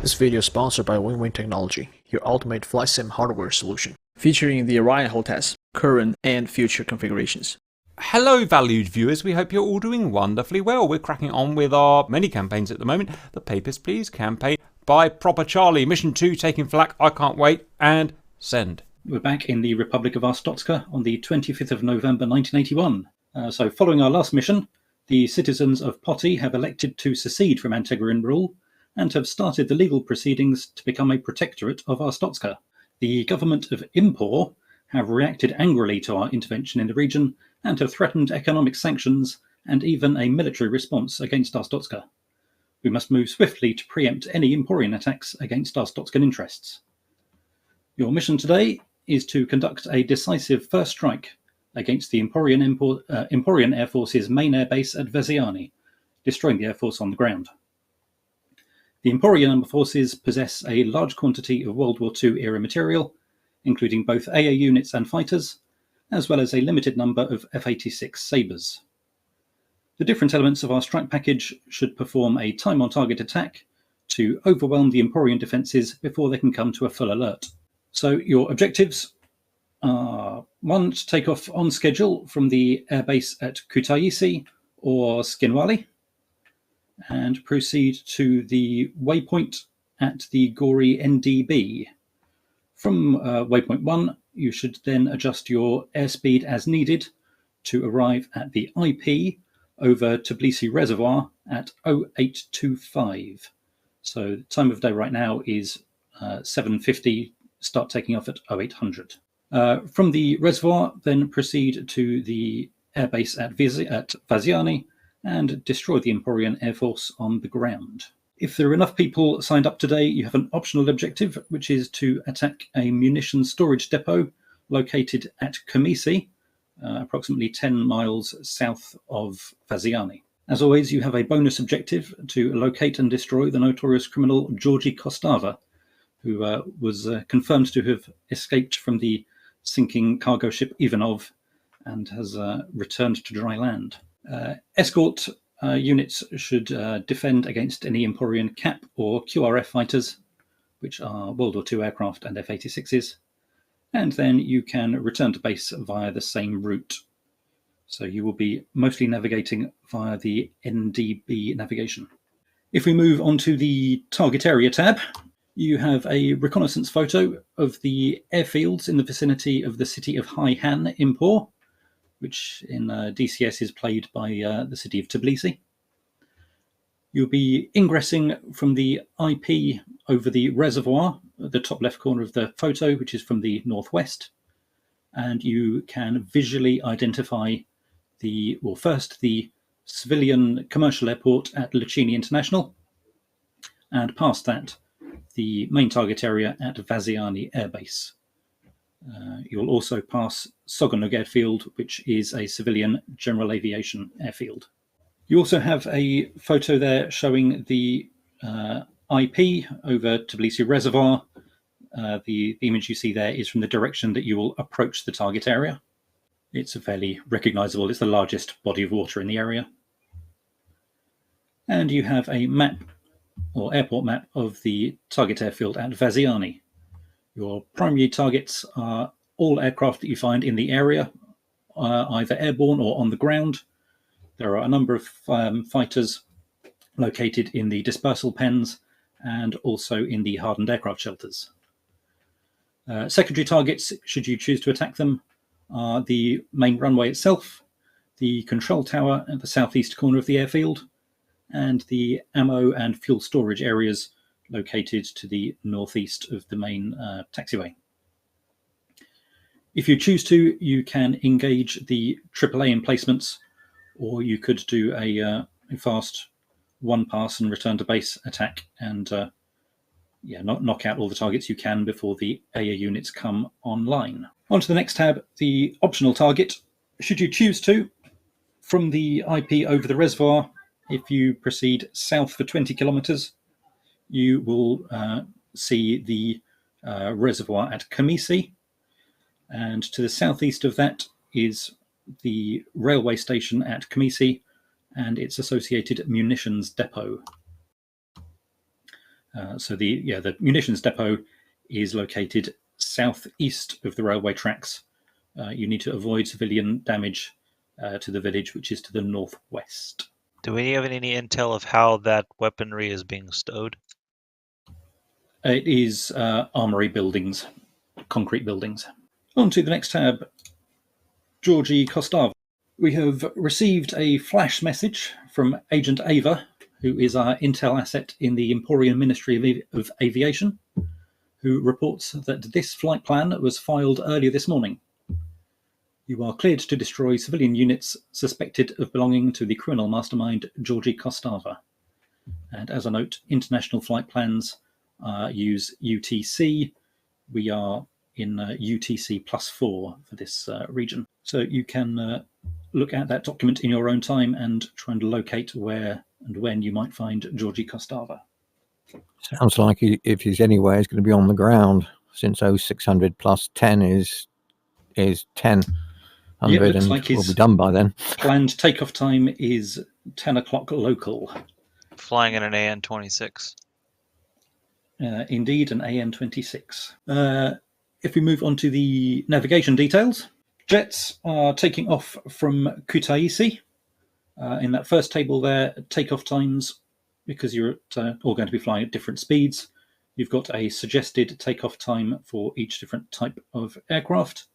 This video is sponsored by Win-Win Technology, your ultimate flight sim hardware solution, featuring the Orion hull test, current and future configurations. Hello valued viewers, we hope you're all doing wonderfully well. We're cracking on with our many campaigns at the moment. The Papers Please campaign by Proper Charlie, Mission 2 taking flak, I can't wait, and send. We're back in the Republic of Arstotzka on the 25th of November 1981. So following our last mission, the citizens of Poti have elected to secede from Antegrian rule and have started the legal proceedings to become a protectorate of Arstotzka. The government of Impor have reacted angrily to our intervention in the region and have threatened economic sanctions and even a military response against Arstotzka. We must move swiftly to preempt any Emporian attacks against Arstotzkan interests. Your mission today is to conduct a decisive first strike against the Emporian Air Force's main air base at Veziani, destroying the Air Force on the ground. The Emporian forces possess a large quantity of World War II era material, including both AA units and fighters, as well as a limited number of F-86 Sabres. The different elements of our strike package should perform a time-on-target attack to overwhelm the Emporian defences before they can come to a full alert. So your objectives are: 1, to take off on schedule from the airbase at Kutaisi or Skinwali, and proceed to the waypoint at the Gori NDB. From waypoint 1, you should then adjust your airspeed as needed to arrive at the IP over Tbilisi Reservoir at 0825. So the time of day right now is 7:50, start taking off at 0800. From the reservoir, then proceed to the airbase at Vaziani and destroy the Emporian Air Force on the ground. If there are enough people signed up today, you have an optional objective, which is to attack a munitions storage depot located at Kamisi, approximately 10 miles south of Vaziani. As always, you have a bonus objective to locate and destroy the notorious criminal Georgi Kostava, who was confirmed to have escaped from the sinking cargo ship Ivanov and has returned to dry land. Escort units should defend against any Emporian CAP or QRF fighters, which are World War II aircraft and F-86s, and then you can return to base via the same route. So you will be mostly navigating via the NDB navigation. If we move on to the target area tab, you have a reconnaissance photo of the airfields in the vicinity of the city of Haihan, Impor, which in DCS is played by the city of Tbilisi. You'll be ingressing from the IP over the reservoir at the top left corner of the photo, which is from the northwest. And you can visually identify the civilian commercial airport at Lucchini International, and past that, the main target area at Vaziani Air Base. You'll also pass Sogonog Airfield, which is a civilian general aviation airfield. You also have a photo there showing the IP over Tbilisi Reservoir. The image you see there is from the direction that you will approach the target area. It's fairly recognisable. It's the largest body of water in the area. And you have a map or airport map of the target airfield at Vaziani. Your primary targets are all aircraft that you find in the area, either airborne or on the ground. There are a number of fighters located in the dispersal pens and also in the hardened aircraft shelters. Secondary targets, should you choose to attack them, are the main runway itself, the control tower at the southeast corner of the airfield, and the ammo and fuel storage areas located to the northeast of the main taxiway. If you choose to, you can engage the AAA emplacements, or you could do a fast one pass and return to base attack and knock out all the targets you can before the AA units come online. On to the next tab, the optional target. Should you choose to, from the IP over the reservoir, if you proceed south for 20 kilometers, you will see the reservoir at Kamisi, and to the southeast of that is the railway station at Kamisi and its associated munitions depot. So the munitions depot is located southeast of the railway tracks. You need to avoid civilian damage to the village, which is to the northwest. Do we have any intel of how that weaponry is being stowed? It is armory buildings, concrete buildings. On to the next tab, Georgi Kostava. We have received a flash message from Agent Ava, who is our intel asset in the Emporium Ministry of Aviation, who reports that this flight plan was filed earlier this morning. You are cleared to destroy civilian units suspected of belonging to the criminal mastermind Georgi Kostava. And as a note, international flight plans use UTC. We are in UTC +4 for this region. So you can look at that document in your own time and try and locate where and when you might find Georgi Kostava. Sounds like if he's anywhere, he's going to be on the ground, since 0600 plus 10 is 10. Yeah, it looks and like we'll his be done by then. planned takeoff time is 10 o'clock local. Flying in an AN-26. Indeed, an AN-26. If we move on to the navigation details, jets are taking off from Kutaisi. In that first table there, takeoff times, because you're all going to be flying at different speeds, you've got a suggested takeoff time for each different type of aircraft,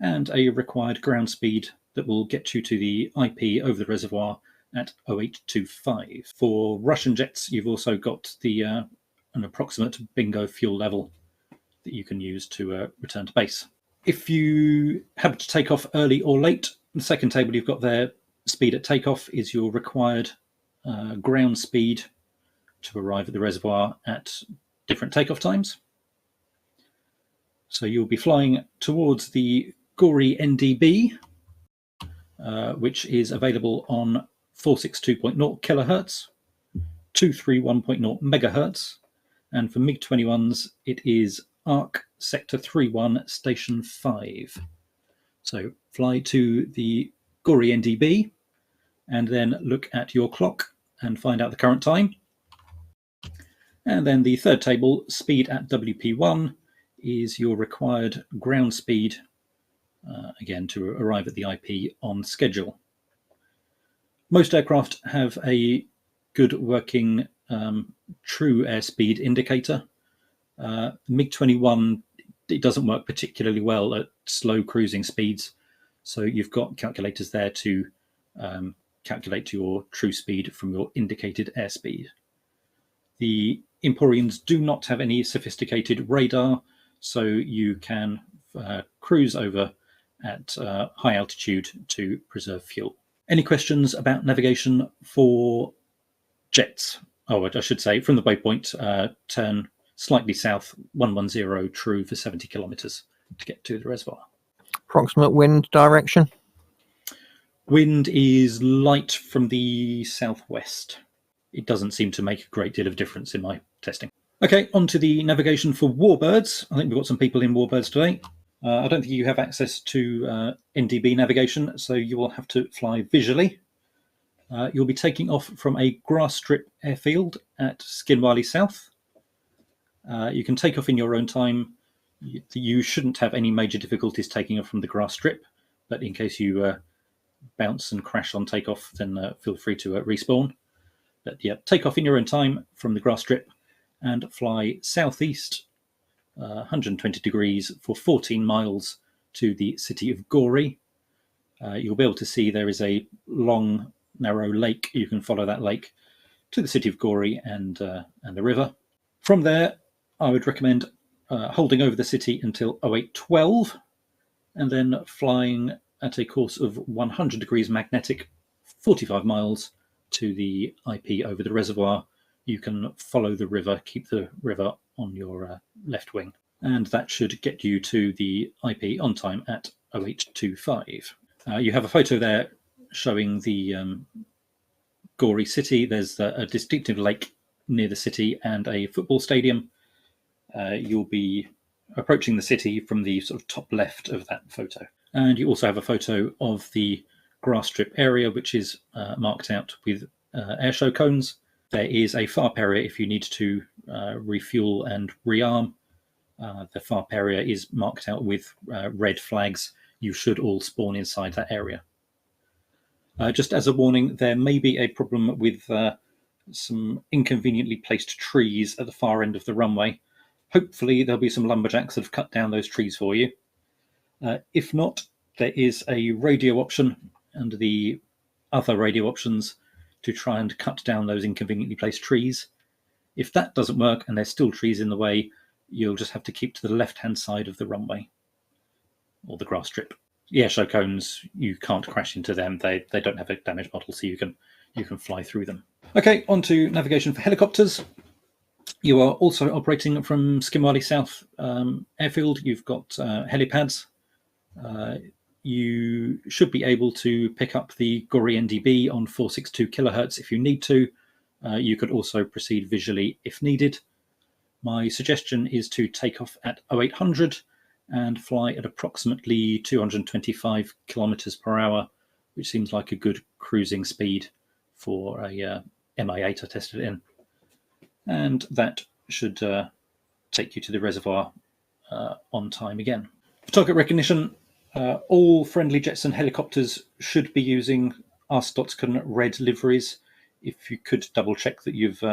and a required ground speed that will get you to the IP over the reservoir at 0825. For Russian jets, you've also got the an approximate bingo fuel level that you can use to return to base. If you happen to take off early or late, the second table you've got there, speed at takeoff is your required ground speed to arrive at the reservoir at different takeoff times. So you'll be flying towards the Gori NDB, which is available on 462.0 kilohertz, 231.0 megahertz, and for MiG-21s it is ARC Sector 31 Station 5. So fly to the Gori NDB and then look at your clock and find out the current time. And then the third table, speed at WP1, is your required ground speed, again, to arrive at the IP on schedule. Most aircraft have a good working true airspeed indicator. MiG-21, it doesn't work particularly well at slow cruising speeds, so you've got calculators there to calculate your true speed from your indicated airspeed. The Emporians do not have any sophisticated radar, so you can cruise over at high altitude to preserve fuel. Any questions about navigation for jets? Oh, I should say, from the waypoint, turn slightly south, 110 true for 70 kilometers to get to the reservoir. Approximate wind direction? Wind is light from the southwest. It doesn't seem to make a great deal of difference in my testing. Okay, on to the navigation for warbirds. I think we've got some people in warbirds today. I don't think you have access to NDB navigation, so you will have to fly visually. You'll be taking off from a grass strip airfield at Skinwali South. You can take off in your own time. You shouldn't have any major difficulties taking off from the grass strip, but in case you bounce and crash on takeoff, then feel free to respawn. But yeah, take off in your own time from the grass strip and fly southeast 120 degrees for 14 miles to the city of Gori. You'll be able to see there is a long, narrow lake. You can follow that lake to the city of Gori and the river. From there, I would recommend holding over the city until 0812 and then flying at a course of 100 degrees magnetic, 45 miles to the IP over the reservoir. You can follow the river, keep the river on your left wing, and that should get you to the IP on time at 0825. You have a photo there showing the Gori city. There's a distinctive lake near the city and a football stadium. You'll be approaching the city from the sort of top left of that photo. And you also have a photo of the grass strip area, which is marked out with airshow cones. There is a FARP area if you need to refuel and rearm. The FARP area is marked out with red flags. You should all spawn inside that area. Just as a warning, there may be a problem with some inconveniently placed trees at the far end of the runway. Hopefully there'll be some lumberjacks that have cut down those trees for you. If not, there is a radio option under the other radio options to try and cut down those inconveniently placed trees. If that doesn't work and there's still trees in the way, you'll just have to keep to the left-hand side of the runway or the grass strip. The airshow cones, you can't crash into them. They don't have a damage model, so you can fly through them. Okay, on to navigation for helicopters. You are also operating from Skinwally South Airfield. You've got helipads. You should be able to pick up the Gori NDB on 462 kilohertz if you need to. You could also proceed visually if needed. My suggestion is to take off at 0800 and fly at approximately 225 kilometers per hour, which seems like a good cruising speed for a MI8 I tested it in. And that should take you to the reservoir on time again. For target recognition, all friendly jets and helicopters should be using R.Stotsken red liveries. If you could double check that you've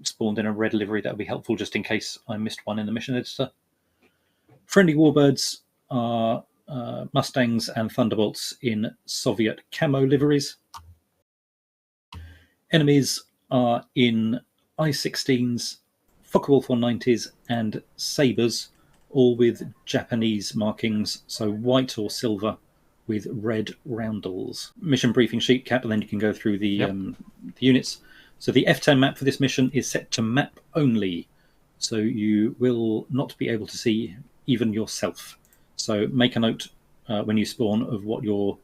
spawned in a red livery, that would be helpful, just in case I missed one in the mission editor. Friendly warbirds are Mustangs and Thunderbolts in Soviet camo liveries. Enemies are in I-16s, Focke-Wulf 190s and Sabres, all with Japanese markings, so white or silver with red roundels. Mission briefing sheet, Cap, and then you can go through the units. So the F10 map for this mission is set to map only, so you will not be able to see even yourself. So make a note when you spawn of what your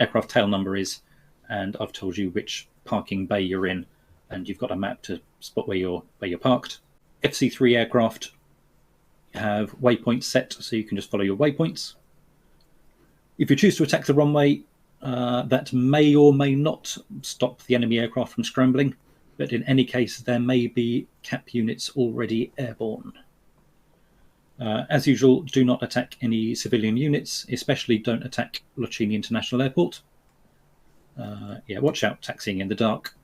aircraft tail number is, and I've told you which parking bay you're in, and you've got a map to spot where you're parked. FC3 aircraft have waypoints set, so you can just follow your waypoints. If you choose to attack the runway, that may or may not stop the enemy aircraft from scrambling, but in any case there may be cap units already airborne. As usual, do not attack any civilian units, especially don't attack Locini International Airport. Watch out taxiing in the dark.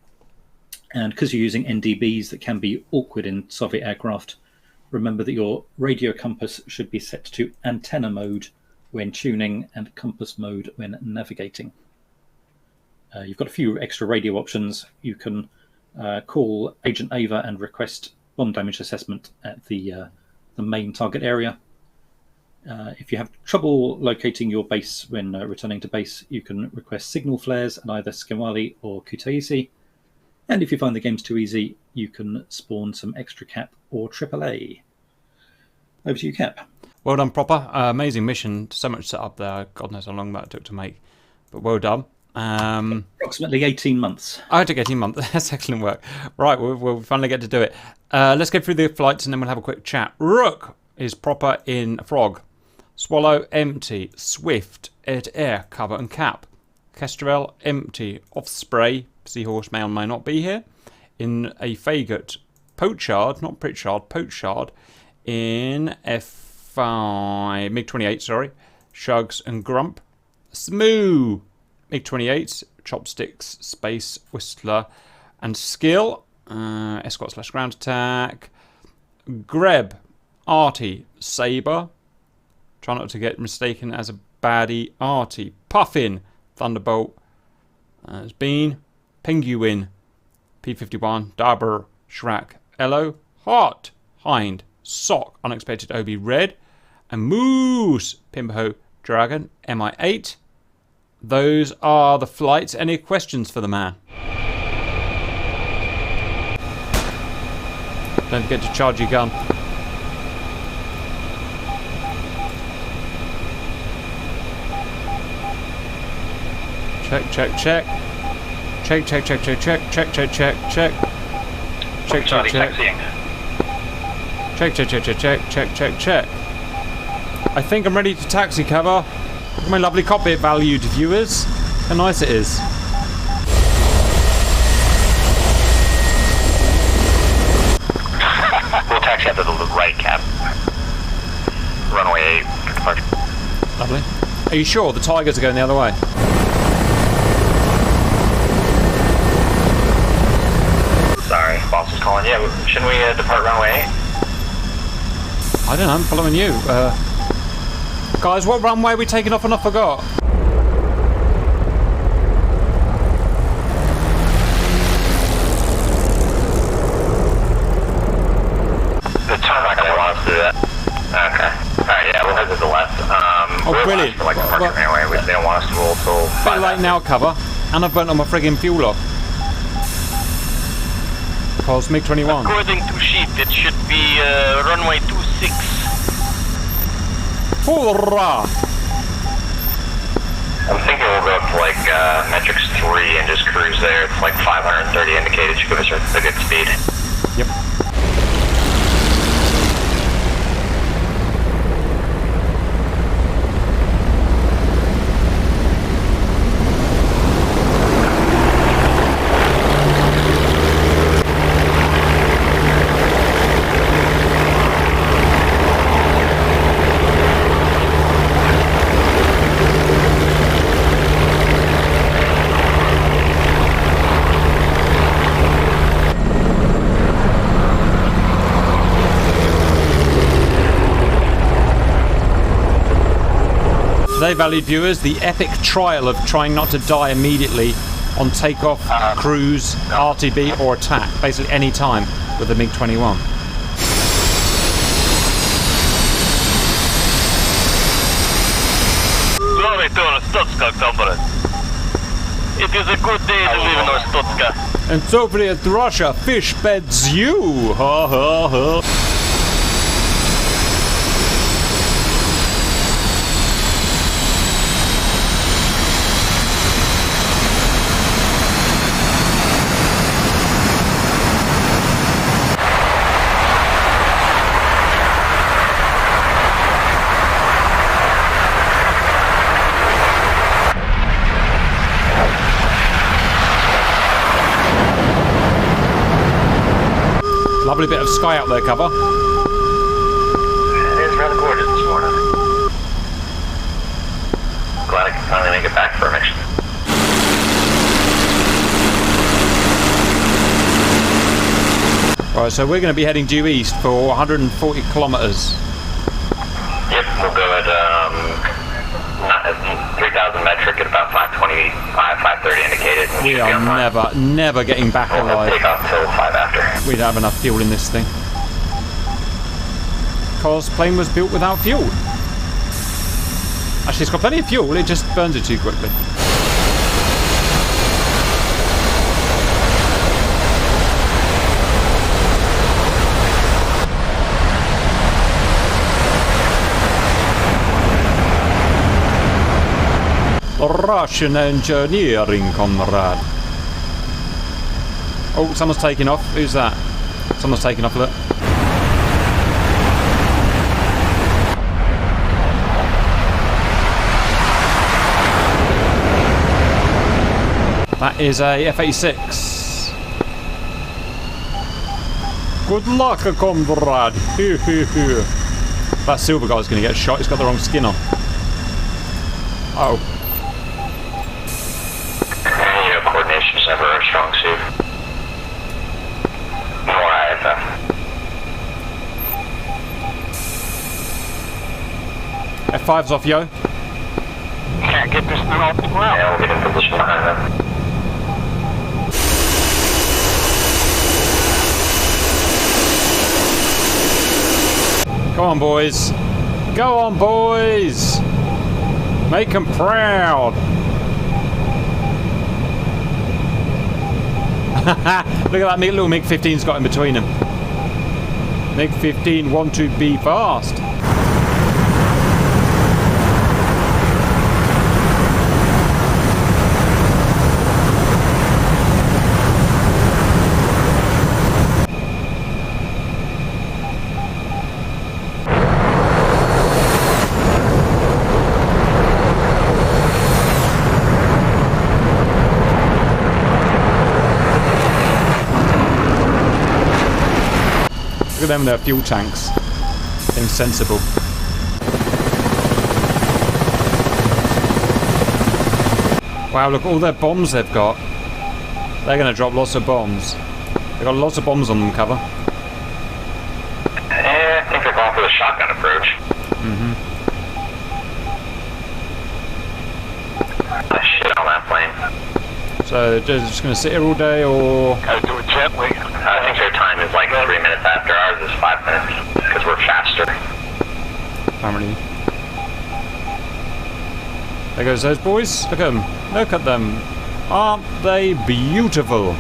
And because you're using NDBs that can be awkward in Soviet aircraft, remember that your radio compass should be set to antenna mode when tuning and compass mode when navigating. You've got a few extra radio options. You can call Agent Ava and request bomb damage assessment at the main target area. If you have trouble locating your base when returning to base, you can request signal flares at either Skinwally or Kutaisi. And if you find the game's too easy, you can spawn some extra cap or AAA. Over to you, Cap. Well done, Proper. Amazing mission. So much set up there. God knows how long that took to make. But well done. Approximately 18 months. I took 18 months. That's excellent work. Right, we'll finally get to do it. Let's go through the flights and then we'll have a quick chat. Rook is Proper in Frog. Swallow, empty. Swift, at air, cover and cap. Kestrel, empty. Offspray, Seahorse may or may not be here. In a Fagot, Pochard, not Pritchard, Pochard. In F5, MiG-28, sorry. Shugs and Grump. Smoo, MiG-28, Chopsticks, Space, Whistler and Skill. Escort / ground attack. Greb, Artie, Sabre. Try not to get mistaken as a baddie. Artie, Puffin, Thunderbolt. Has been. Penguin, P-51, Darber, Shrek, Elo, Hot, Hind, Sock, Unexpected Obi, Red, and Moose, Pimho, Dragon, MI8. Those are the flights. Any questions for the man? Don't forget to charge your gun. Check, check, check. Check, check, check, check, check, check, check, check, check. Check, check, check. Check, check, check, check, check, check, check, check. I think I'm ready to taxi cover. Look at my lovely cockpit, valued viewers. How nice it is. Head to the right, Cap. Runway 8, departure. Lovely. Are you sure the Tigers are going the other way? Sorry, boss is calling. Yeah, shouldn't we depart runway 8? I don't know, I'm following you. Guys, what runway are we taking off on? I forgot. The tarmac, they want us to do that. Okay. Alright, yeah, we'll head to the left. Oh, brilliant. For, like, the parking anyway. They don't want us to roll till... Bit late now, cover. And I've burnt on my friggin' fuel off. Cause MiG-21. According to sheet, it should be runway 26. Hoorah! I'm thinking we'll go up to like metrics 3 and just cruise there. It's like 530 indicated. Should give us a good speed. Yep. Today, valued viewers, the epic trial of trying not to die immediately on takeoff, cruise, RTB or attack, basically any time with the MiG-21. Glory to Orstotska, comrade. It is a good day to live in Orstotska. And Soviet Russia fish beds you! Ha ha ha! Lovely bit of sky out there, cover. It is rather gorgeous this morning. Glad I can finally make it back for a mission. Right, so we're going to be heading due east for 140 kilometres. Yep, we'll go at 3,000 metric at about 525, 530 indicated. We are never getting back We'll alive. take off till 5 after. We don't have enough fuel in this thing. Because plane was built without fuel. Actually, it's got plenty of fuel, it just burns it too quickly. Russian engineering, comrade. Oh, someone's taking off. Who's that? Someone's taking off, look. That is a F-86. Good luck, comrade. That silver guy's going to get shot. He's got the wrong skin on. Uh-oh. Coordination's never a strong suit. Nor IFF. F5's off, yo. Can't get this thing off the ground. Yeah, we'll get in position behind them. Go on, boys. Go on, boys. Make them proud. Look at that little MiG-15's got in between them. MiG-15 want to be fast. Look at them and their fuel tanks. Insensible. Wow, look at all their bombs they've got. They're going to drop lots of bombs. They've got lots of bombs on them, cover. I think they're going for the shotgun approach. Shit on that plane. So they're just going to sit here all day, or... Gotta do it gently. I think their time is like 3 minutes after ours is 5 minutes, because we're faster. Apparently. There goes those boys. Look at them. Look at them. Aren't they beautiful?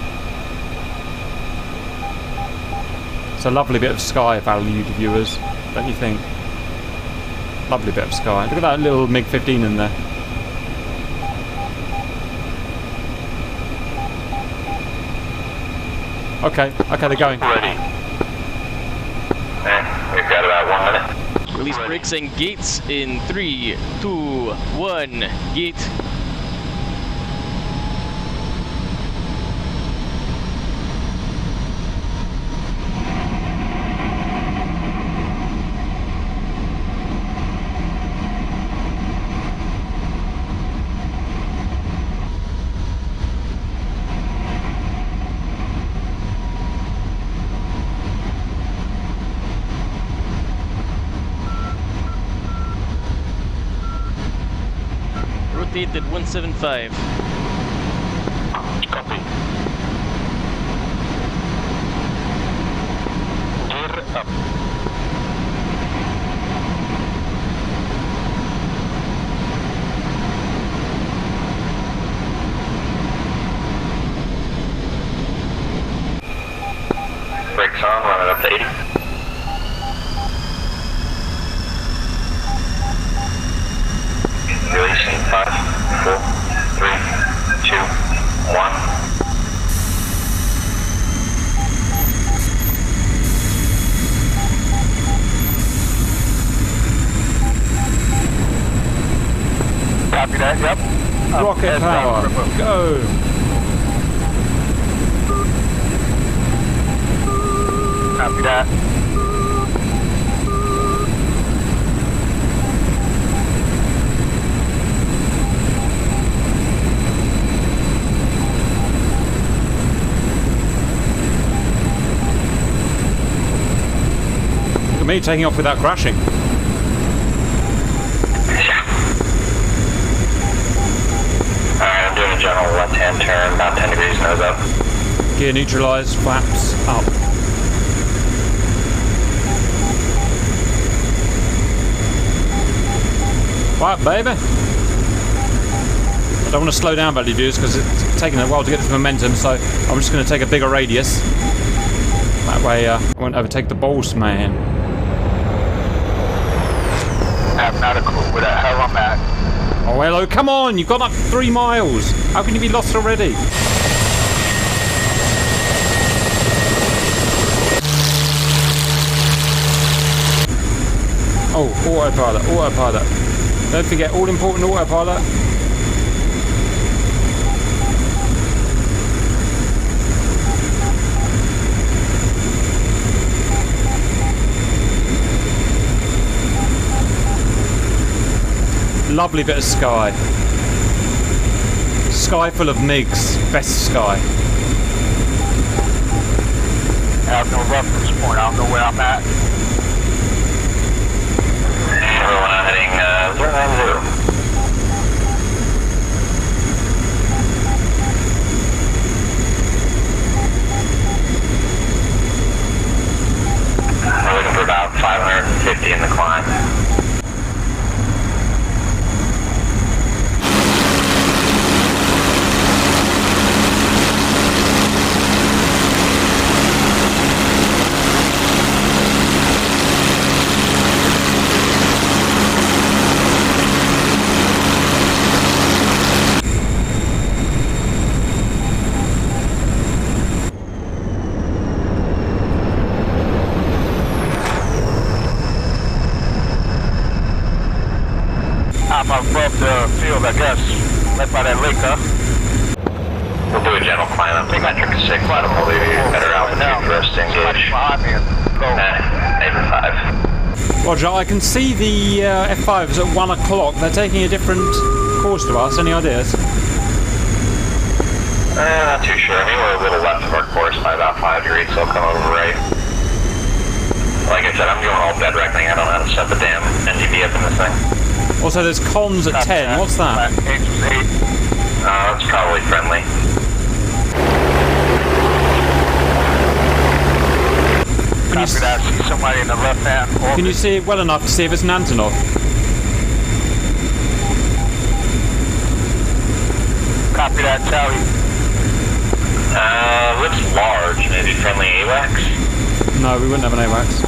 It's a lovely bit of sky, valued viewers, don't you think? Lovely bit of sky. Look at that little MiG-15 in there. Okay, they're going. Ready. We've got about 1 minute. Release brakes and gates in 3, 2, 1. Gate. Rotate at 175. Copy. Gear up. Brakes on, run it up to 80. Releasing 5, 4, 3, 2, 1. Copy that, yep. Rocket power. Go. Copy that. Look at me taking off without crashing. Alright, I'm doing a general left-hand turn, about 10 degrees, nose up. Gear neutralized, flaps up. Right, baby. I don't want to slow down, value viewers, because it's taking a while to get this momentum, so I'm just going to take a bigger radius. That way I won't overtake the boss man. I have not a clue where the hell I'm at. Oh, hello, come on! You've gone up 3 miles! How can you be lost already? Oh, autopilot, autopilot. Don't forget, all important autopilot. Lovely bit of sky. Sky full of MiGs. Best sky. I have no reference point. I don't know where I'm at. Everyone out heading 090. We're looking for about 550 in the climb. I'm above the field, I guess. Right by that lake, huh? We'll do a gentle climb up to metric 6, let them will be better altitude for us to engage. Neighbor 5. Roger, I can see the F5s at 1 o'clock. They're taking a different course to us. Any ideas? Not too sure. I mean, we're a little left of our course by about 5 degrees, so I'll come over right. Like I said, I'm doing all bed reckoning. I don't know how to set the damn NDB up in this thing. Also, there's cons at 10. What's that? That's probably friendly. Can you, see somebody in the left hand. can you see it well enough to see if it's an Antonov? Copy that, Charlie. Looks large. Maybe friendly AWACS? No, we wouldn't have an AWACS.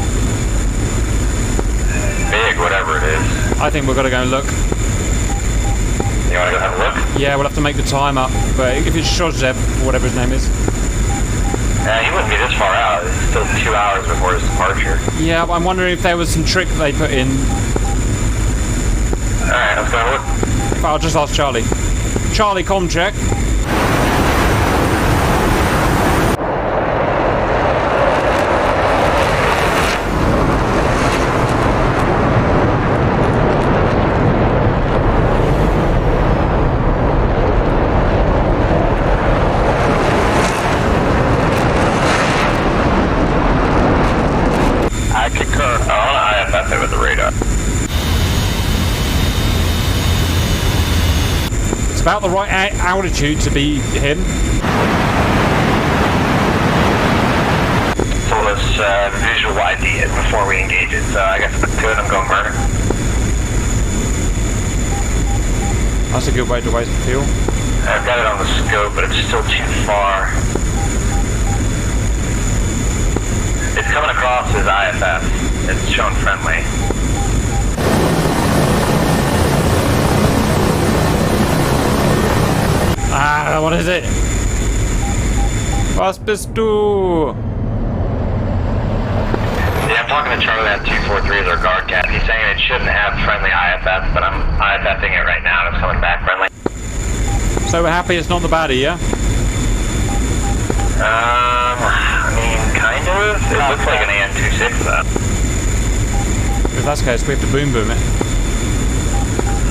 Big, whatever it is. I think we've got to go and look. You want to go have a look? Yeah, we'll have to make the time up. But if it's Shozev, or whatever his name is. He wouldn't be this far out. It's still 2 hours before his departure. Yeah, I'm wondering if there was some trick they put in. Alright, let's go have a look. I'll just ask Charlie. Charlie, comm check. I concur. I have that with the radar. It's about the right altitude to be him. So let's visual ID it before we engage it. So I guess if it's good, I'm going burner. That's a good way to waste the fuel. I've got it on the scope, but it's still too far. It's coming across as IFF. It's showing friendly. What is it? Paspistu! Yeah, I'm talking to Charlie at 243 as our guard cat. He's saying it shouldn't have friendly IFF, but I'm IFFing it right now and it's coming back friendly. So we're happy it's not the baddie, yeah? I mean, kind of. It looks like an AN-26 though. If that's the case, we have to boom it.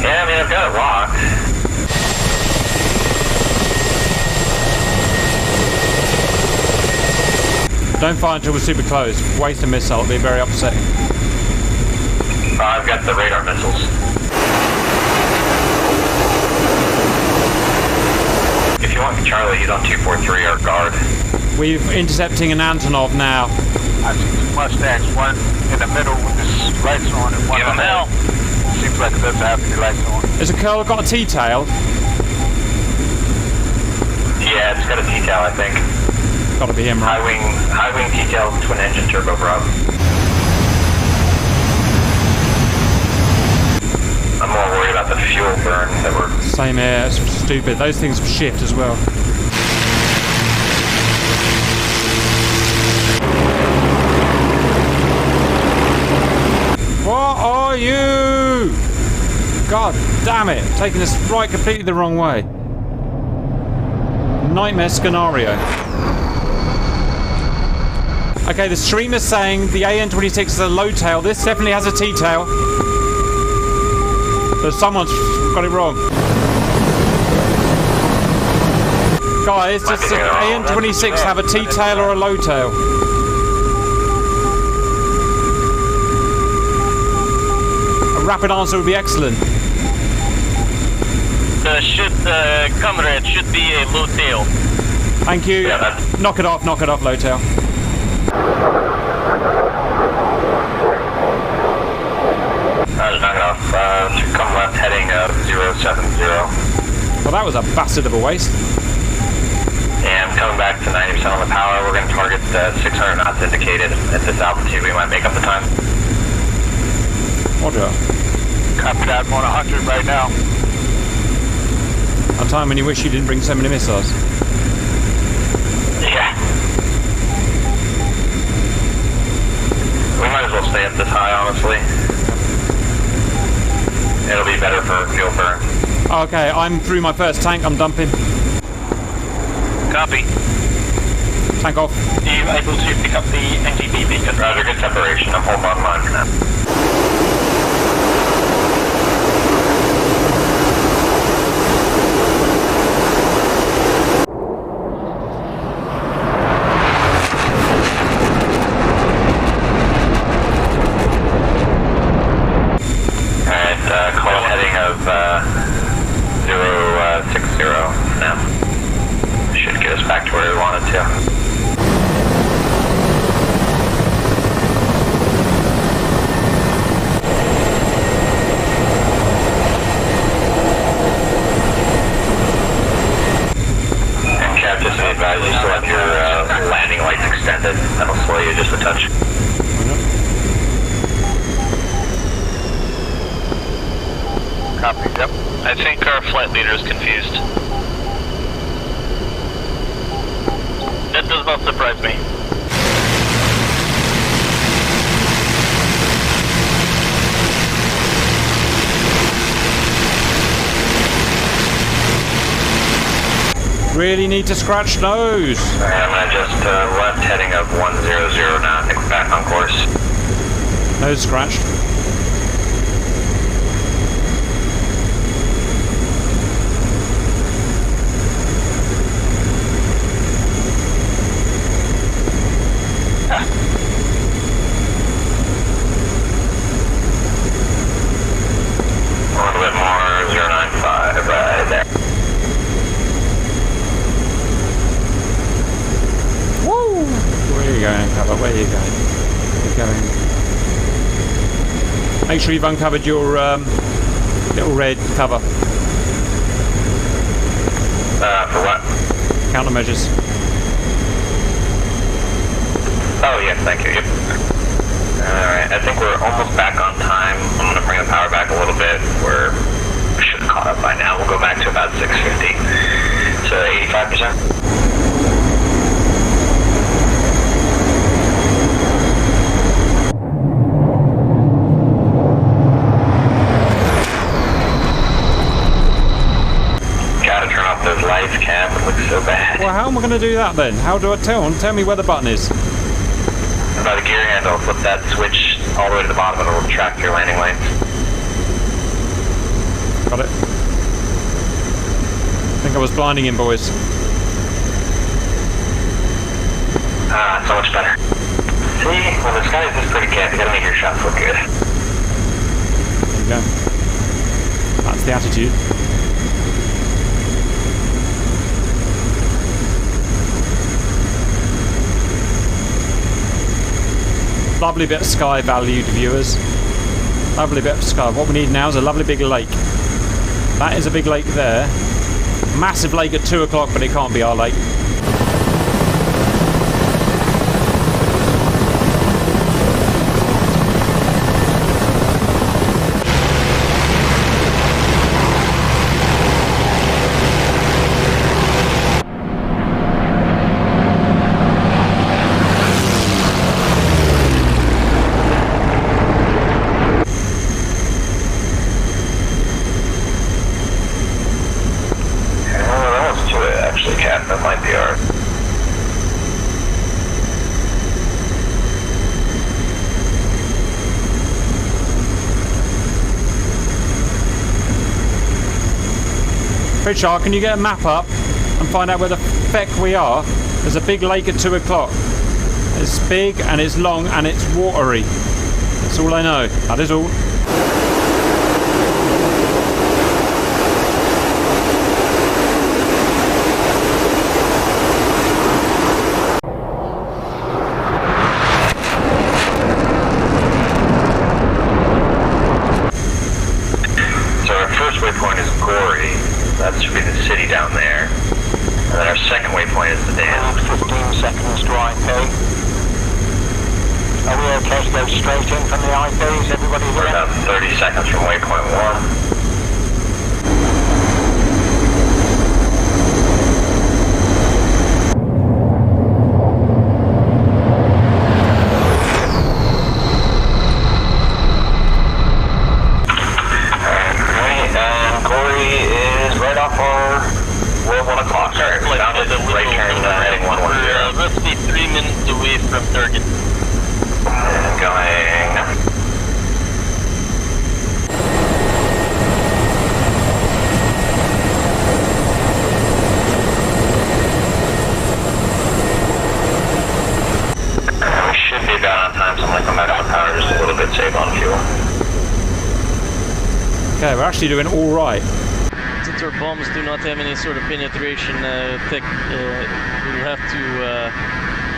Yeah, I mean, I've got it locked. Don't fire until we're super close. Waste a missile, it'll be very upsetting. I've got the radar missiles. If you want Charlie, he's on 243, our guard. We're intercepting an Antonov now. I see two Mustangs, one in the middle with his lights on and one Give on him hell. Seems like it doesn't have any lights on. Is a curl got a T-tail? Yeah, it's got a T-tail, I think. Gotta be him, right? High wing T-tail, twin engine turboprop. I'm more worried about the fuel burn that we're... Same here, it's stupid. Those things shift as well. What are you? God damn it. Taking us right completely the wrong way. Nightmare scenario. Okay, the stream is saying the AN-26 is a low tail. This definitely has a T-tail. So someone's got it wrong. Guys, does the AN-26 have a T-tail or a low tail? A rapid answer would be excellent. Comrade, should be a low tail. Thank you. Knock it off, low tail. knock it off. Come left heading 070. Well, that was a bastard of a waste. And coming back to 90% on the power, we're going to target 600 knots indicated. At this altitude, we might make up the time. Roger. Copy that, I'm on 100 right now. A time when you wish you didn't bring so many missiles. Yeah. We might as well stay up this high, honestly. It'll be better for fuel burn. Okay, I'm through my first tank, I'm dumping. Copy. Tank off. Are you able to pick up the NGB beacon? Roger, good separation. I'm holding on mine for now. Call heading of 060 now. Should get us back to where we wanted to. And Cap, just to advise you still have your landing lights extended. That'll slow you just a touch. Copy, yep. I think our flight leader is confused. That does not surprise me. Really need to scratch nose. Alright, I'm gonna just left heading of 100 now. I think we're back on course. Nose scratched. A little bit more, 095 right there. Woo! Where are you going, cover? Where are you going? You're going. Make sure you've uncovered your little red cover. For what? Countermeasures. Oh, yes, thank you. Yep. Alright, I think we're almost back on time. I'm going to bring the power back a little bit. We should have caught up by now. We'll go back to about 650. So 85%. Gotta turn off those lights, Cap. It looks so bad. Well, how am I going to do that then? How do I tell me where the button is? By the gear handle, flip that switch all the way to the bottom and it'll track your landing lights. Got it. I think I was blinding him, boys. So much better. See, when the sky is this pretty, Cap, you gotta make your shots look good. There you go. That's the attitude. Lovely bit of sky, valued viewers. Lovely bit of sky. What we need now is a lovely big lake. That is a big lake there. Massive lake at 2 o'clock, but it can't be our lake. That might be our... Pritchard, can you get a map up and find out where the feck we are? There's a big lake at 2 o'clock. It's big and it's long and it's watery. That's all I know. That is all. Waypoint is Gory. That should be the city down there. And then our second waypoint is the dam. 15 seconds to IP. Are we okay to go straight in from the IPs? Everybody We're there? about 30 seconds from waypoint 1. We're 1 o'clock, alright. Like Found it, right turn, heading 110. We're roughly 3 minutes away from target. And going... We should be about on time, so I'm gonna come back on power just a little bit, save on fuel. Okay, we're actually doing all right. Since our bombs do not have any sort of penetration tech, we'll have to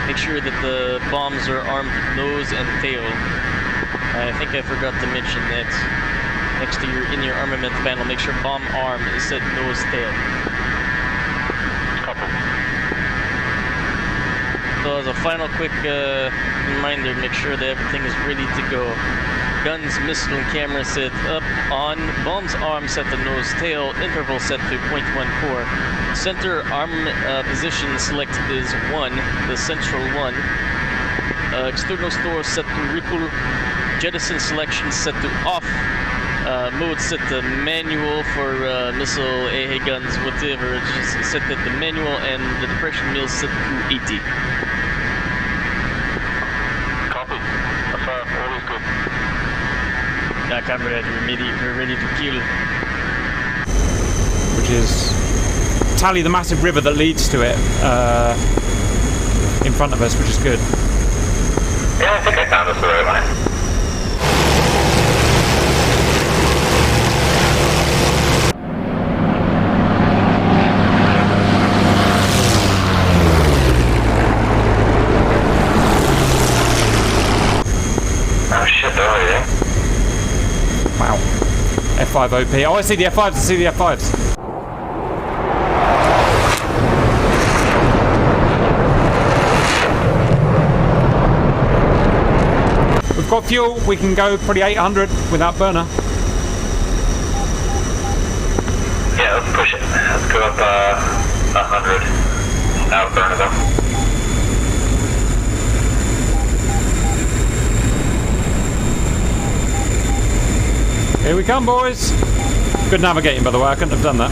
make sure that the bombs are armed nose and tail. I think I forgot to mention that next to in your armament panel, make sure bomb arm is set nose tail. So as a final quick reminder, make sure that everything is ready to go. Guns, missile, and camera set up on. Bombs arm set to nose tail. Interval set to 0.14. Center arm position selected is 1, the central one. External store set to ripple. Jettison selection set to off. Mode set to manual for missile, AA guns, whatever. Just set that the manual, and the depression mill set to 80. Copy. All is good. Yeah, comrade, we're ready to kill. Which is tally the massive river that leads to it in front of us, which is good. Yeah, I think I found us the right line. Oh shit, they're already there. Wow. F5 OP. Oh, I see the F5s, I see the F5s. We've got fuel, we can go pretty 800 without burner. Yeah, let's push it. Let's go up 100 without burner though. Here we come, boys. Good navigating, by the way. I couldn't have done that.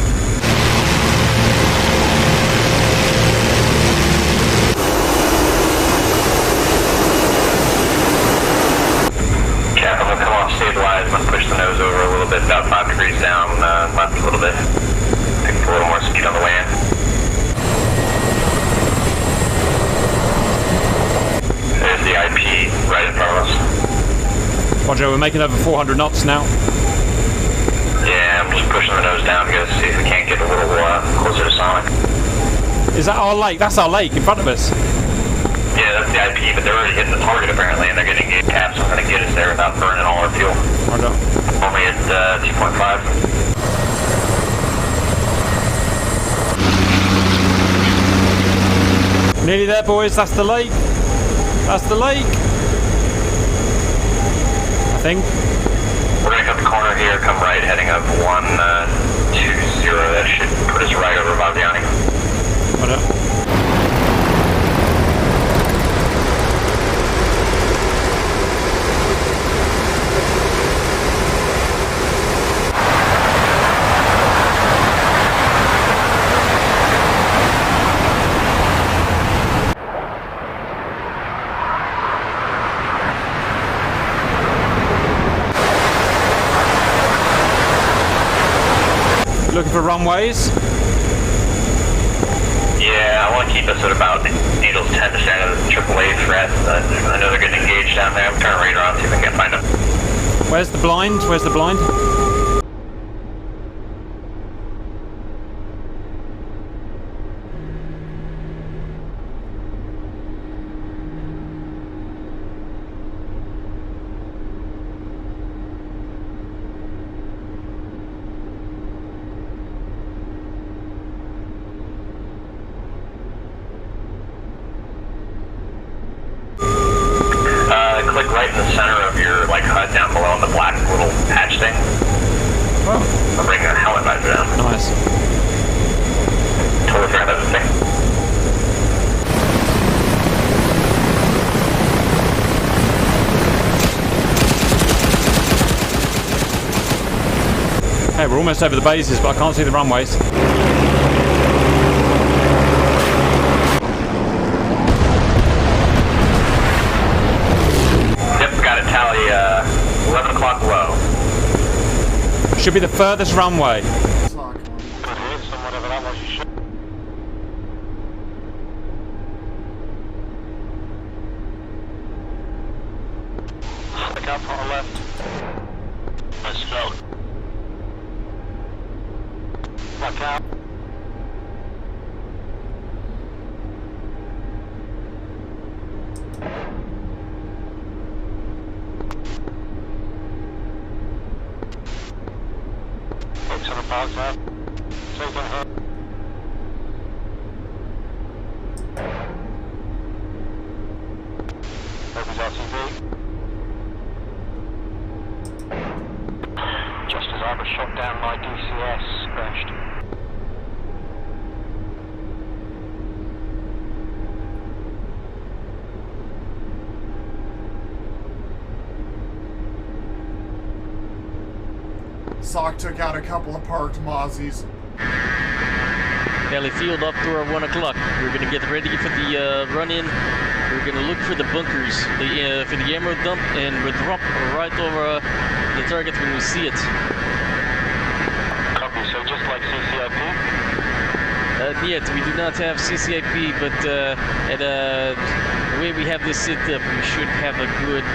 Cap, I'm gonna come off stabilize. I'm gonna push the nose over a little bit, about 5 degrees down, left a little bit. Pick up a little more speed on the way in. There's the IP right in front of us. Roger, we're making over 400 knots now. Yeah, I'm just pushing the nose down to go see if we can't get a little closer to Sonic. Is that our lake? That's our lake in front of us. Yeah, that's the IP, but they're already hitting the target apparently, and they're getting gate caps, so we're gonna get us there without burning all our fuel. Roger. Only at 2.5. Nearly there, boys. That's the lake. That's the lake. I think. We're gonna cut the corner here, come right, heading up 120. That should put us right over Vaviani. Roger. Looking for runways. Yeah, I want to keep us at about Angel's 10% of the AAA threat. I know they're getting engaged down there. I'm turning radar on, see if I can find them. Where's the blind? Where's the blind? Click right in the center of your HUD down below in the black little patch thing. Oh, I'll bring the helmet visor down. nice. Totally forgot that was a thing. Hey, we're almost over the bases, but I can't see the runways. Should be the furthest runway. Good hits and whatever that was, you should. Look out on the left. Let's go. Look out. Parks up. Take a hit. Opens RTB. Just as I was shot down, my DCS crashed. Sock took out a couple of parked Mozzies. Airfield up to our 1 o'clock. We're gonna get ready for the run-in. We're gonna look for the bunkers, for the ammo dump, and we'll drop right over the target when we see it. Copy, so just like CCIP? Yet we do not have CCIP, but the way we have this set up, we should have a good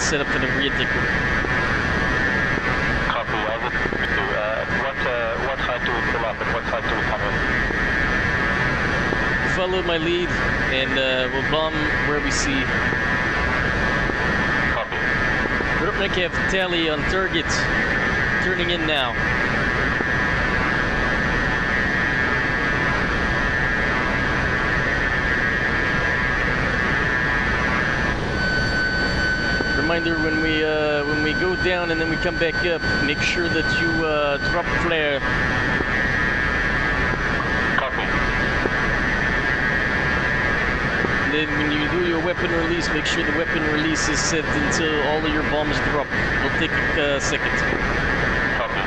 setup for the rear ticker. What side do we pull up and what side do we come in? Follow my lead and we'll bomb where we see. Copy. Rupnik have tally on target. Turning in now. Reminder, when we go down and then we come back up, make sure that you drop flare. Copy. And then when you do your weapon release, make sure the weapon release is set until all of your bombs drop. It'll take a second. Copy.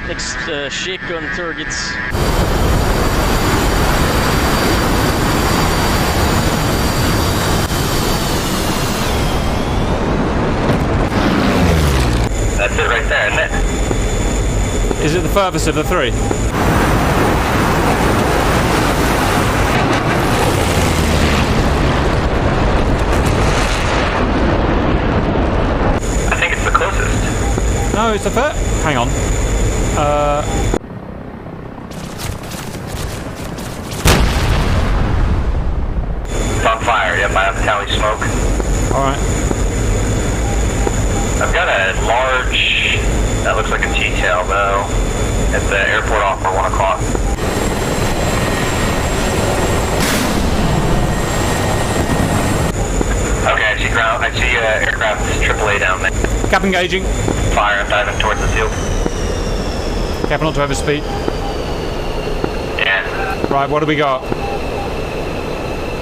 Next shake on targets. That's it right there, isn't it? Is it the furthest of the three? I think it's the closest. No, it's the first. Hang on. It's on fire, yep, I have tally smoke. Alright. I've got a large, that looks like a T-tail though, at the airport off for 1 o'clock. Okay, I see ground, I see aircraft AAA down there. Cap engaging. Fire, I'm diving towards the field. Cap not to overspeed. Yeah. Right, what do we got?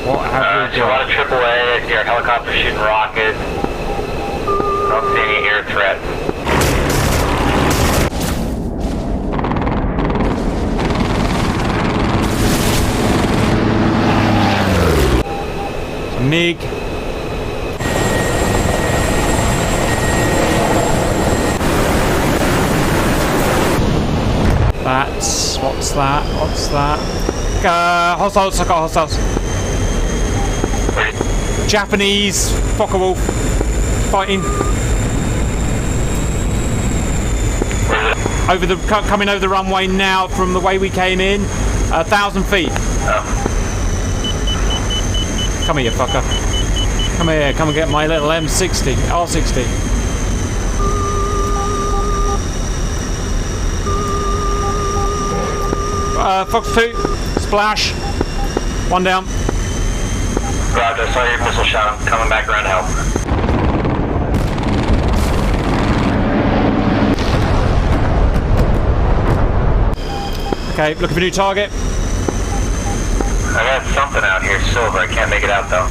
What have we See a lot got? of AAA, I see our helicopter shooting rockets. I don't see any air threats. MiG. That's... what's that? What's that? Hostiles, I got hostiles. Japanese Focke-Wulf fighting. Over the coming over the runway now from the way we came in. 1,000 feet. Come here, you fucker. Come here, come and get my little M60, R60. Fox 2, splash. 1 down. Roger, I saw your missile shot. I'm coming back around to help. Okay, looking for a new target. I got something out here, silver. I can't make it out though.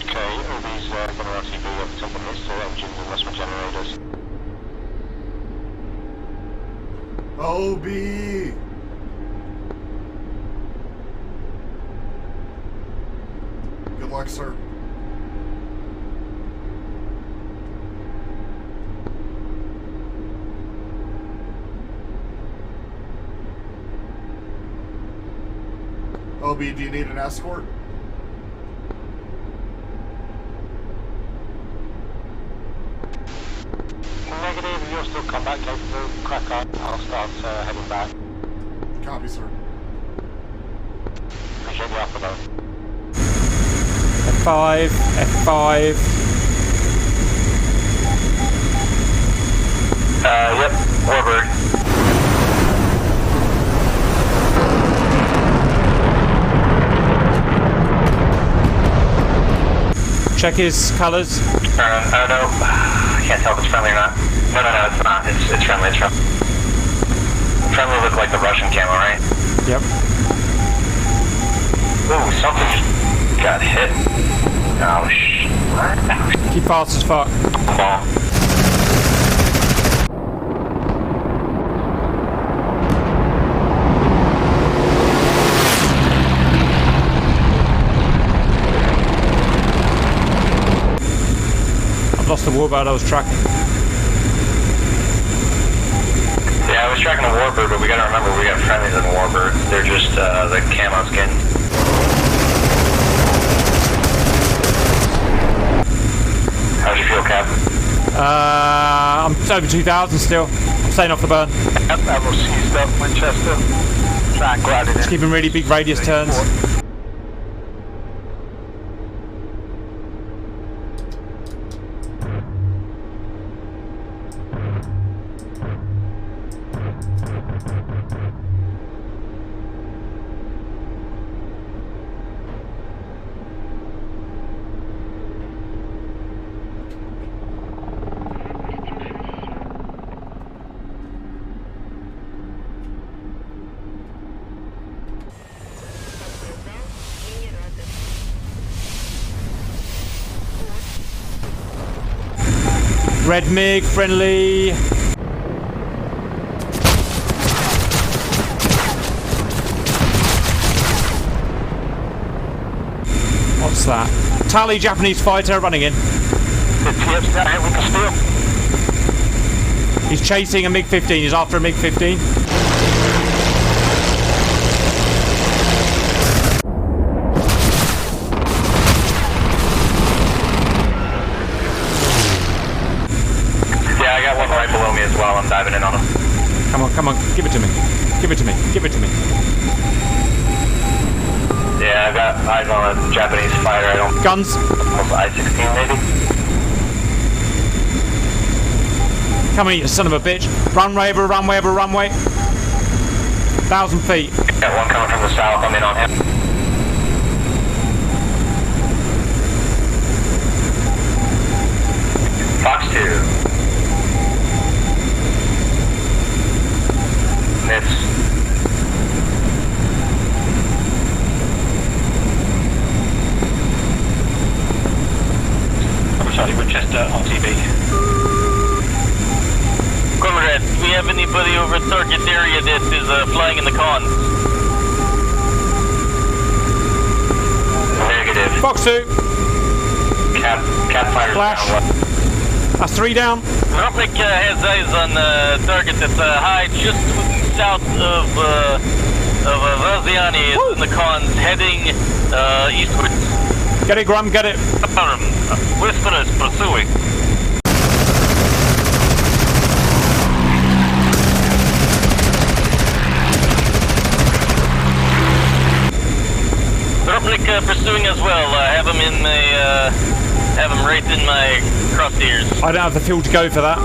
Okay, all these going to actually be up top of this, so engines and investment generators. OB! Good luck, sir. OB, do you need an escort? Negative, you're still combat capable. Crack on, I'll start heading back. Copy, sir. Appreciate the offer though. F5, F5. Yep, Warbird. Check his colours. No, I can't tell if it's friendly or not. No, it's not. It's friendly, it's friendly. Friendly look like the Russian camo, right? Yep. Ooh, something just got hit. Oh, shit. Keep fast as fuck. Ball. I've lost the warbird I was tracking. Yeah, I was tracking a Warbird, but we gotta remember we got friendlies in Warbird. They're just the camo skin. How'd you feel, Cap? I'm over 2,000 still. I'm staying off the burn. Admiral seized up Winchester. Try and grab it in. Just keeping really big radius turns. Red MiG, friendly. What's that? Tally Japanese fighter running in. The TF's got hit with the steel. He's chasing a MiG-15. He's after a MiG-15. Yeah, I got one right below me as well. I'm diving in on him. Come on, give it to me. Give it to me. Yeah, I got eyes on a Japanese fighter. I don't. Guns. Almost I-16 maybe. Come on, you son of a bitch. Runway. 1,000 feet. Got one coming from the south. I'm in on him. Fox 2. Miss. Charlie Winchester on TV. Comrade, do we have anybody over target area that is flying in the con? Negative. Fox 2. Cap fighter. Flash. That's 3 down. Rupnik has eyes on target that's high just south of Vaziani in the cons, heading eastwards. Get it, Graham, get it. Whisper is pursuing. Rupnik pursuing as well. Have him in my, have him right in my crosshairs. I don't have the fuel to go for that.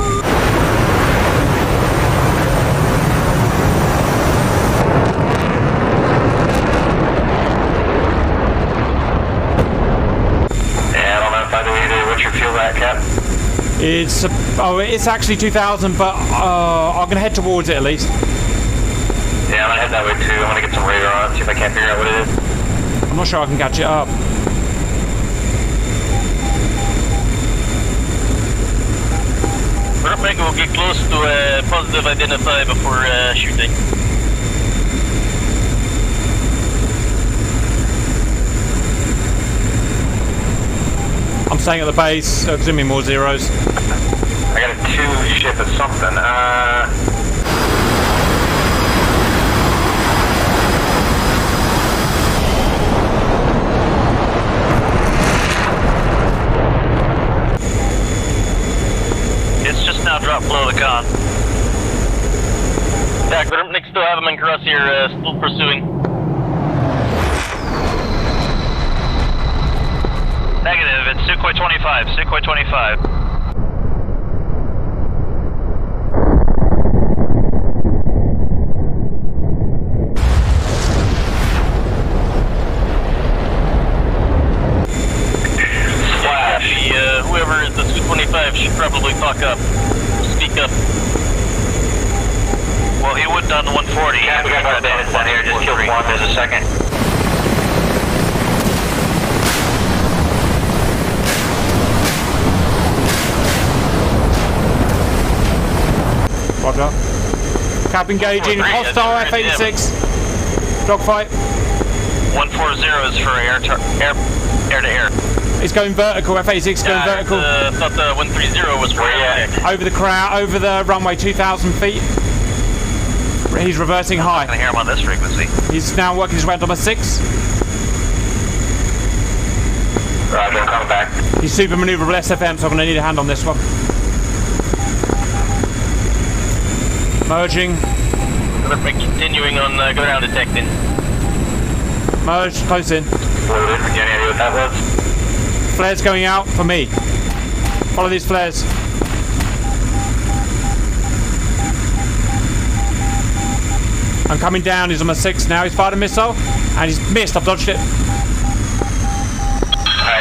It's actually 2000, but I'm gonna head towards it at least. Yeah, I'm gonna head that way too. I'm gonna get some radar on it, see if I can't figure out what it is. I'm not sure I can catch it up. Perfect, we'll get close to a positive identify before shooting. I'm staying at the base, so it's gonna be more zeros. I got a 2 ship of something. It's just now dropped below the con. Yeah, Gripnik still have him in crosshair, still pursuing. Negative, it's Sukhoi 25, Sukhoi 25. Splash. Whoever is the Su-25 should probably fuck up. Speak up. Well, he would done 140. Yeah, we got more bandits down here. Just killed one. There's a second. Roger. Cap engaging. Hostile F-86. Dogfight. 140 is for air to air. It's going vertical. F-86 going vertical. Thought the 130 was where Over the crowd, over the runway, 2,000 feet. He's reversing high. I can hear him on this frequency. He's now working his way on number 6. Roger, I'm coming back. He's super maneuverable SFM, so I'm going to need a hand on this one. Merging. Continuing on ground detecting. Merge, close in. Loaded. Any idea what that was? Flares going out for me. Follow these flares. I'm coming down. He's on my 6 now. He's fired a missile and he's missed. I've dodged it. Alright,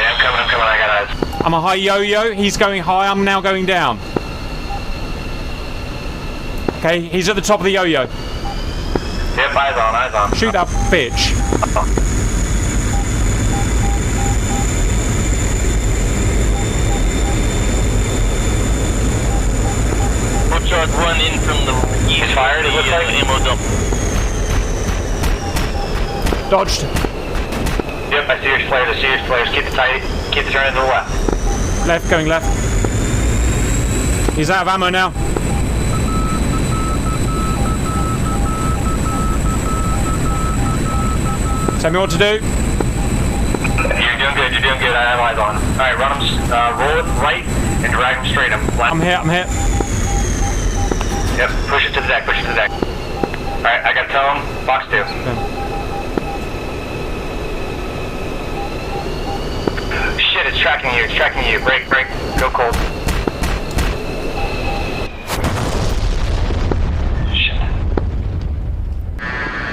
I'm coming. I got eyes. I'm a high yo-yo. He's going high. I'm now going down. Okay, he's at the top of the yo-yo. Yep, eyes on. Shoot that bitch. Shot run in from the east. He's fired, it looks like. Ammo dump. Dodged. Yep, I see your flares. Keep it tight. Keep it turning to the left. Left, going left. He's out of ammo now. Tell me what to do. You're doing good. I have eyes on. Alright, run them, roll it right and drag them straight. I'm here. Yep, push it to the deck. Alright, I gotta tell him, box 2. Okay. Shit, it's tracking you. Break, go cold. Shit.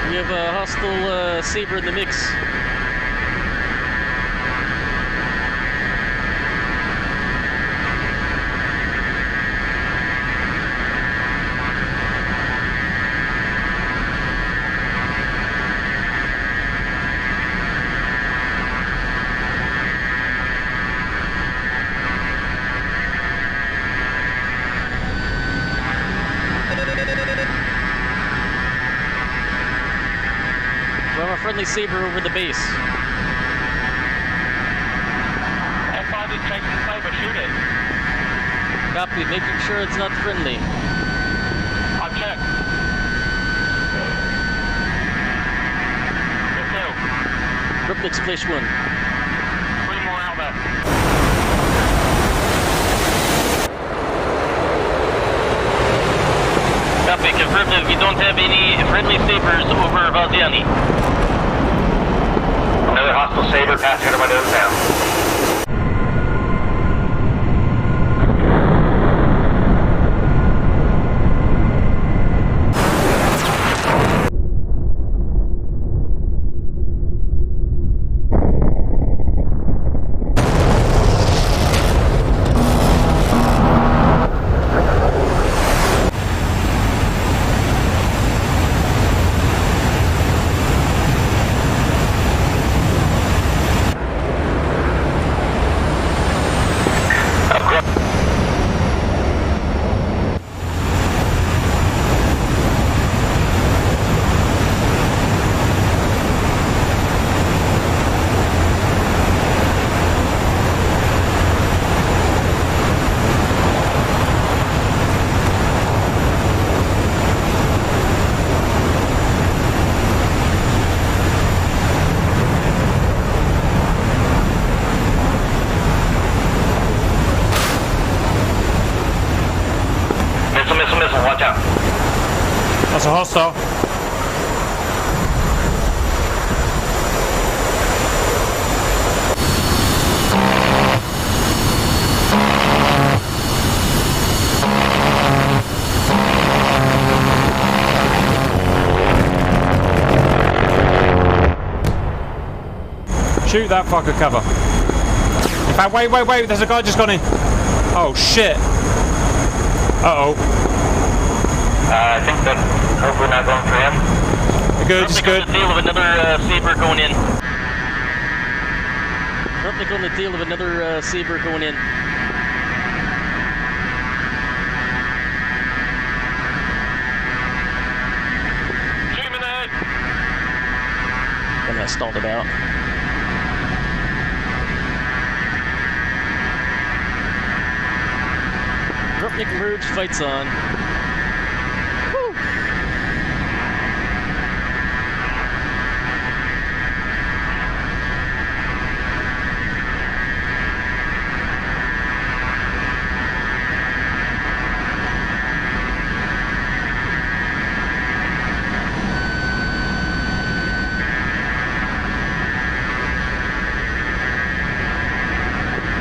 We have a hostile Sabre in the mix. Friendly Sabre over the base. F5 is checking Sabre, shoot it. Copy, making sure it's not friendly. I've checked. Gripnik's flash 1. 3 more out there. Copy, confirmed that we don't have any friendly Sabres over Valdiani. Another hostile Sabre passing under my nose now. hostile. Shoot that fucker cover. In fact, wait, there's a guy just gone in. Oh shit. Uh-oh. I think that hopefully not going for him. Good, it's good. On the tail of another Sabre going in. Roughly on the tail of another Sabre going in. Shoot him in the head. Then I stalled it out. Rupnik merge, fights on. Woo!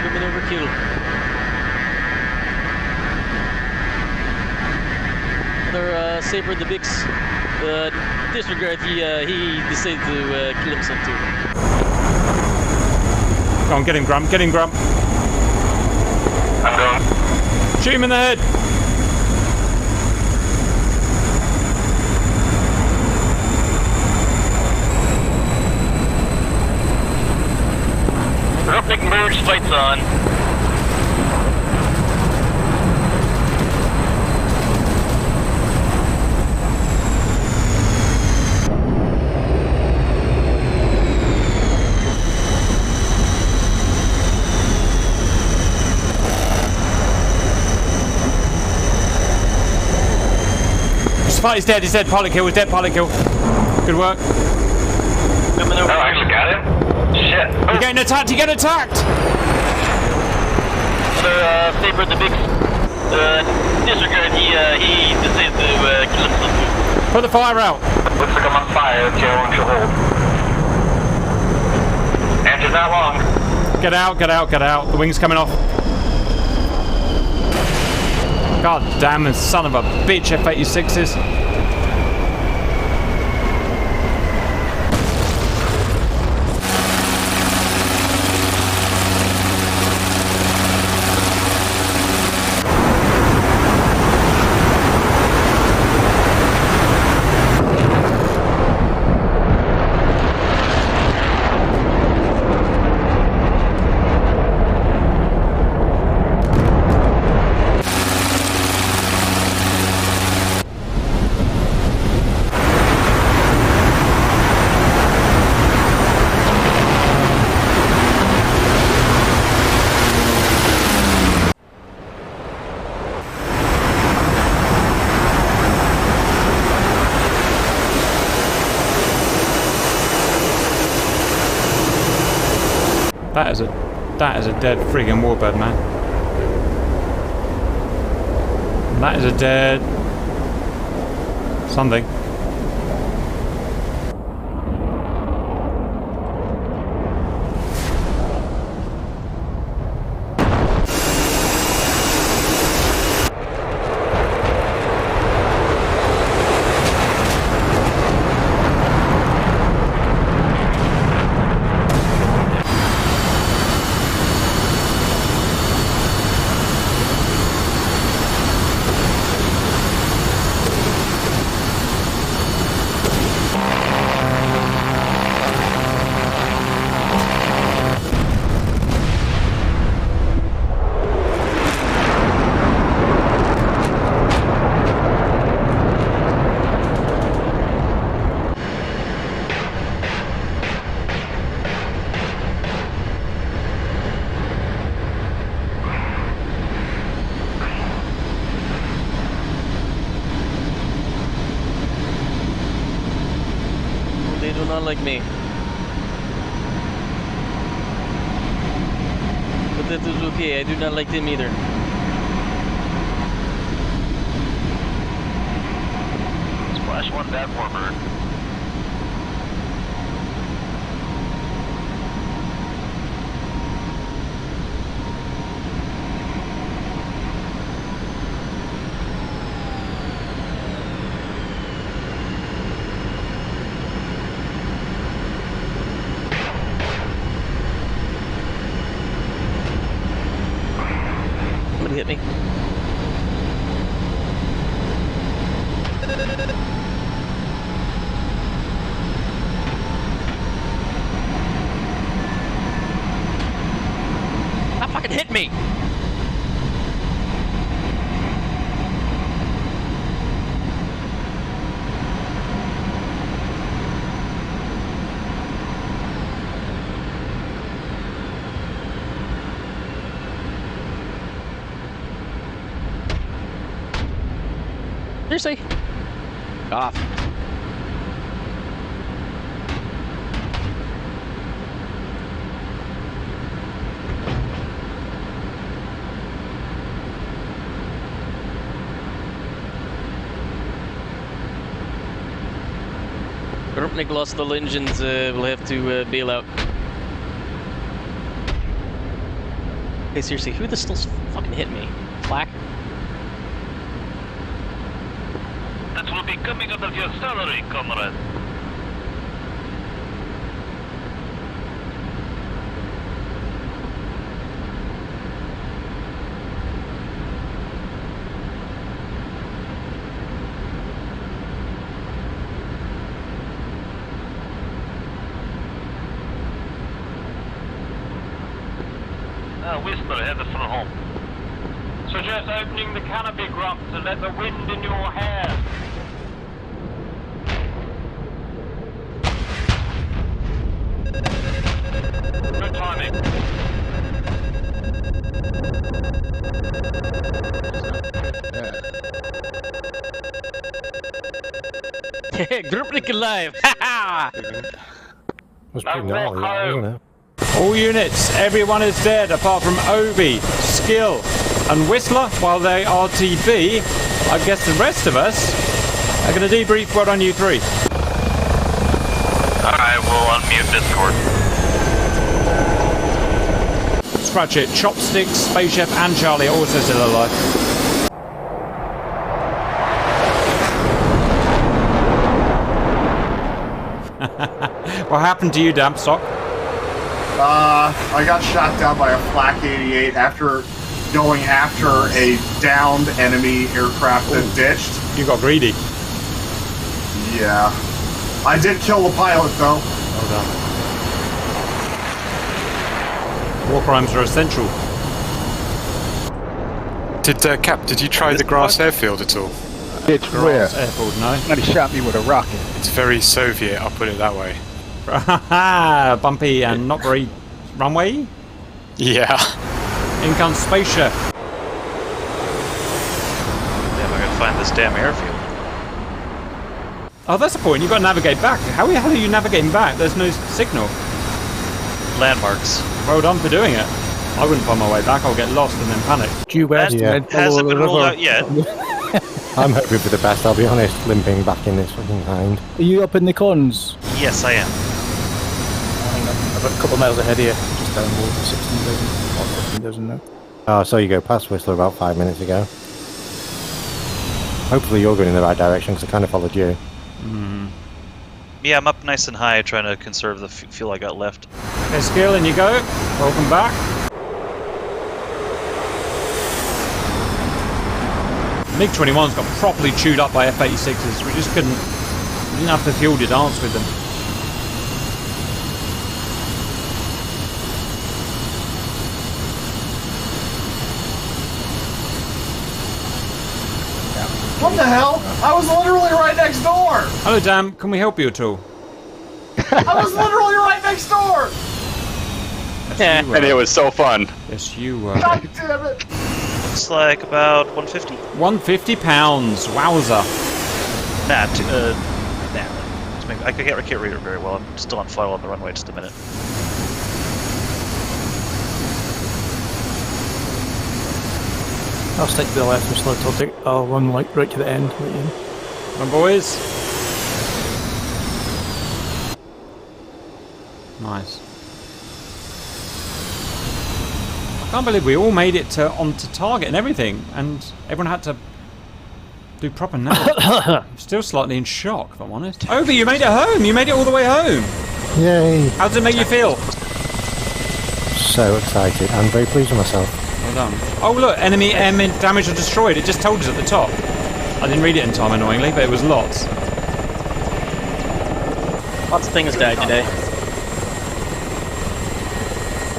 Equipment overkill. Sabre the Bix, disregard, he decided to kill himself too. Go on, get him, Grump, get him, Grump. I'm going. Shoot him in the head. Rupnik merge, fights on. He's dead, pilot kill, he's dead, pilot kill. Good work. Coming over. Oh, I actually got him? Shit. You're getting attacked, you're getting attacked! Another Sabre the Bix, disregard, he decided to kill himself too. Put the fire out. Looks like I'm on fire. Okay, I want you to hold. Engine's not long. Get out, get out, get out. The wing's coming off. God damn it, son of a bitch, F-86s. That is a dead friggin' warbird, man. That is a dead something. They do not like me. But that is okay, I do not like them either. Splash one that warbird. Somebody hit me. That fucking hit me! Seriously? Off. Rupnik lost all engines, we'll have to bail out. Hey, seriously, who the still fucking hit me? Flak? That will be coming out of your salary, comrade. Whisper, headed for home. Suggest opening the canopy grumps and let the wind in your hair. Good timing. Grupnik alive! Was pretty gnarly, wasn't it? All units, everyone is dead apart from Obi, Skill, and Whistler. While they are TP, I guess the rest of us are going to debrief. Well done, you three. Alright, we'll unmute Discord. Scratch it. Chopsticks, Space Chef, and Charlie are also still alive. What happened to you, Dampstock? I got shot down by a Flak 88 after going after a downed enemy aircraft that ditched. You got greedy. Yeah. I did kill the pilot, though. Well done. War crimes are essential. Cap, did you try the grass airfield at all? It's rare. Airfield, no. And he shot me with a rocket. It's very Soviet, I'll put it that way. Bumpy and not very runway. Yeah. In comes Space Chef. Damn, I gotta find this damn airfield. Oh, that's the point. You've got to navigate back. How the hell are you navigating back? There's no signal. Landmarks. Well done for doing it. I wouldn't find my way back. I'll get lost and then panic. Due west, That hasn't been ruled out yet. I'm hoping for the best, I'll be honest, limping back in this fucking hind. Are you up in the cons? Yes, I am. I'm a couple of miles ahead of you, just down below 16,000 or 15,000 now. Oh, so you go past Whistler about 5 minutes ago. Hopefully you're going in the right direction, because I kind of followed you. Yeah, I'm up nice and high trying to conserve the fuel I got left. Okay, Skill, in you go. Welcome back. MiG-21's got properly chewed up by F-86s. We just didn't have the fuel to dance with them. What the hell? I was literally right next door! Hello, Dan. Can we help you at all? I was literally right next door! Yes, you were. And it was so fun. Yes, you were. God damn it! Looks like about 150. 150 pounds. Wowza. Nah, I can't read it very well. I'm still on file on the runway. Just a minute. I'll stick to the left and slow till I'll run right to the end. Come on, boys. Nice. I can't believe we all made it onto target and everything, and everyone had to do proper nav. I'm still slightly in shock, if I'm honest. Obi, you made it home! You made it all the way home! Yay! How does it make you feel? So excited. I'm very pleased with myself. Well done. Oh look, enemy damaged or destroyed. It just told us at the top. I didn't read it in time, annoyingly, but it was lots. Lots of things died today.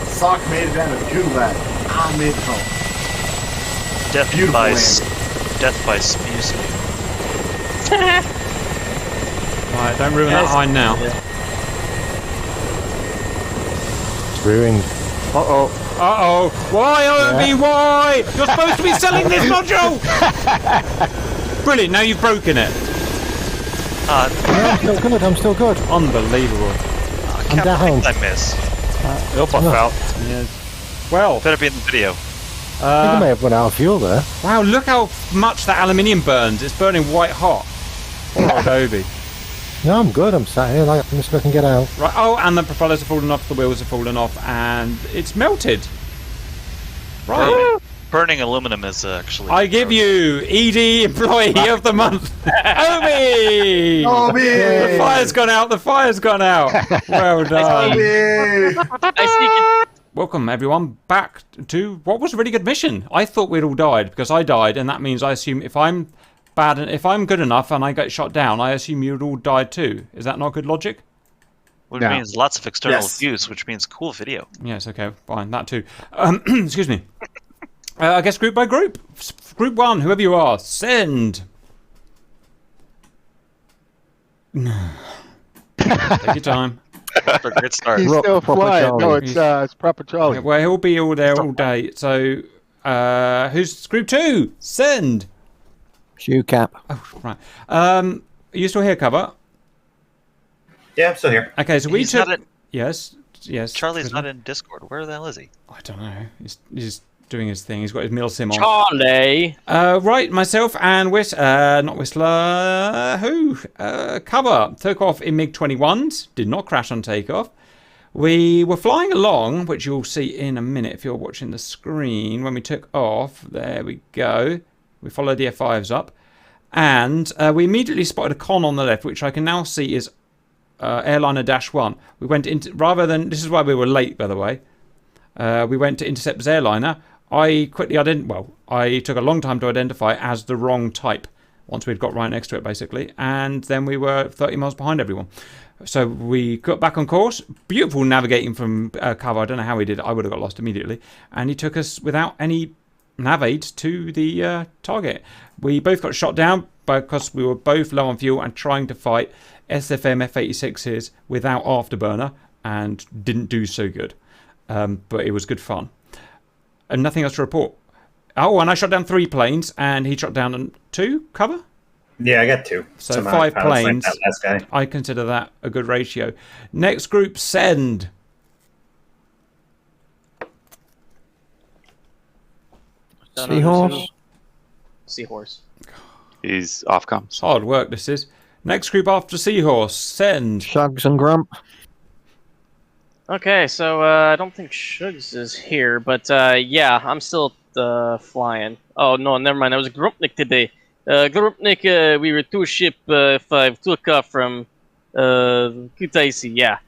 Sock made it out of gulag. I made it home. Death by Smoothie. Right, don't ruin that high now. It's ruined. Uh-oh. Uh-oh. Why, Obi, why? You're supposed to be selling this module! Brilliant, now you've broken it. No, I'm still good. Unbelievable. I'm down. I missed. You'll buff out. Yeah. Well. Better be in the video. I think I may have run out of fuel there. Wow, look how much that aluminium burns. It's burning white hot. Oh, Obi. No, I'm good. I'm sat here like I'm just looking to get out. Right. Oh, and the propellers have fallen off, the wheels have fallen off, and it's melted. Right. Burning aluminum is actually... I give you ED Employee of the Month. Obi! Obi! The fire's gone out. The fire's gone out. Well done. Obi! Welcome, everyone, back to what was a really good mission. I thought we'd all died, because I died, and that means I assume if I'm bad and if I'm good enough and I get shot down, I assume you'd all die too. Is that not good logic? Which means lots of external views, which means cool video. Yes, okay, fine, that too. Excuse me. I guess group by group. Group 1, whoever you are, send. Take your time. For a great start. He's still flying. No, it's Proper Charlie. Well, he'll be all there all day. So, who's group 2? Send. Shoe cap. Oh, right. Are you still here, Cover? Yeah, I'm still here. Okay, so He's not in... Yes. Charlie's not in Discord. Where the hell is he? I don't know. He's doing his thing. He's got his middle sim on. Charlie! Right, myself and not Whistler, Cover, took off in MiG-21s, did not crash on takeoff. We were flying along, which you'll see in a minute if you're watching the screen. When we took off, there we go. We followed the F5s up. And we immediately spotted a con on the left, which I can now see is airliner -1. We went into, rather than, this is why we were late, by the way. We went to intercept his airliner. I took a long time to identify as the wrong type once we'd got right next to it, basically. And then we were 30 miles behind everyone. So we got back on course. Beautiful navigating from Cover. I don't know how he did it. I would have got lost immediately. And he took us without any nav aids to the target. We both got shot down because we were both low on fuel and trying to fight SFM F-86s without afterburner and didn't do so good. But it was good fun. And nothing else to report. Oh, and I shot down 3 planes, and he shot down 2, Cover? Yeah, I got 2. So 5 planes. Like that last guy. I consider that a good ratio. Next group, send. Seahorse. He's off comms. Hard work, this is. Next group after Seahorse, send. Shugs and Grump. Okay, so I don't think Shugs is here, but yeah, I'm still flying. Oh no, never mind. I was Grumpnik today. Grumpnik, we were 2-ship 5 took off from Kutaisi. Yeah,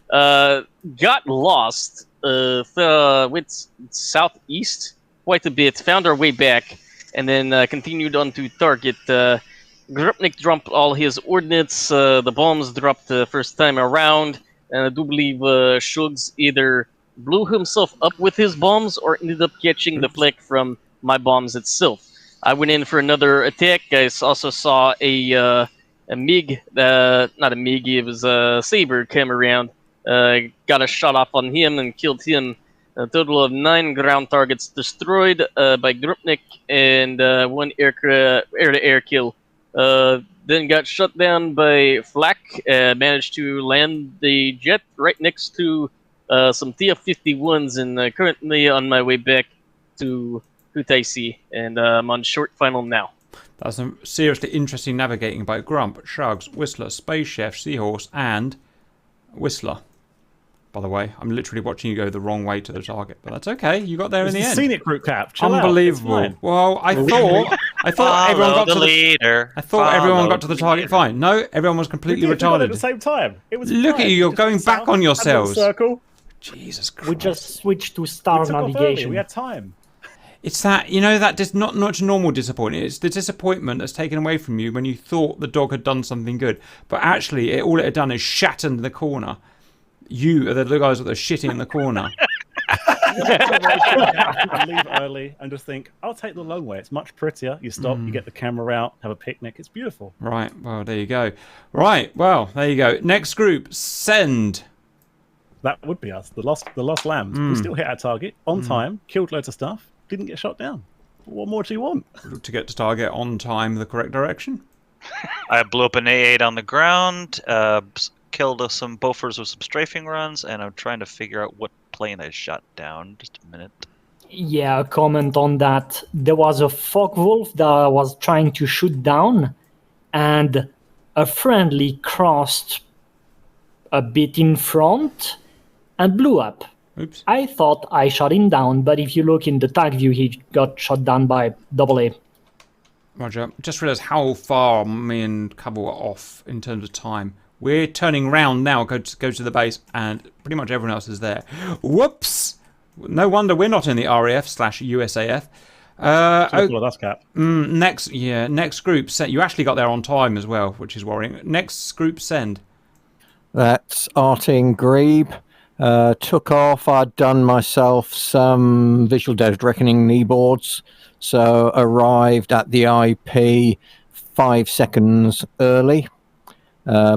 got lost. Went southeast quite a bit. Found our way back, and then continued on to target. Grumpnik dropped all his ordnance. The bombs dropped the first time around. And I do believe Shugs either blew himself up with his bombs or ended up catching the flak from my bombs itself. I went in for another attack. I also saw a MiG, not a MiG, it was a Saber come around. Got a shot off on him and killed him. A total of 9 ground targets destroyed by Grumpnik and 1 air-to-air kill. Then got shut down by Flak, managed to land the jet right next to some TF-51s, and currently on my way back to Kutaisi, and I'm on short final now. That's some seriously interesting navigating by Grump, Shugs, Whistler, Space Chef, Seahorse, and Whistler. by the way. I'm literally watching you go the wrong way to the target, but that's okay. You got there in the end. Scenic route cap. Chill Unbelievable. Out. Well, I thought everyone got to the leader. I thought everyone got to the target fine. No, everyone was completely retarded. At the same time. It was Look at you, you're going back on yourselves. Circle. Jesus Christ. We just switched to star navigation. We had time. It's that, you know, that not normal disappointment. It's the disappointment that's taken away from you when you thought the dog had done something good. But actually, all it had done is shattered the corner. You are the guys that are shitting in the corner. Leave early and just think, I'll take the long way. It's much prettier. You stop, you get the camera out, have a picnic. It's beautiful. Right, well, there you go. Right, well, there you go. Next group, send. That would be us, the lost lambs. We still hit our target on time, killed loads of stuff, didn't get shot down. What more do you want? To get to target on time, the correct direction. I blew up an A8 on the ground, killed some bofers with some strafing runs, and I'm trying to figure out what plane I shot down. Just a minute. Yeah, a comment on that. There was a Focke-Wulf that I was trying to shoot down, and a friendly crossed a bit in front and blew up. Oops. I thought I shot him down, but if you look in the tag view, he got shot down by AA. Roger. Just realised how far me and Cubble were off in terms of time. We're turning round now, go to the base, and pretty much everyone else is there. Whoops! No wonder we're not in the RAF/USAF. That's Cap. Next group send. You actually got there on time as well, which is worrying. Next group send. That's Arting Grebe. Took off. I'd done myself some visual dead reckoning kneeboards, so arrived at the IP 5 seconds early.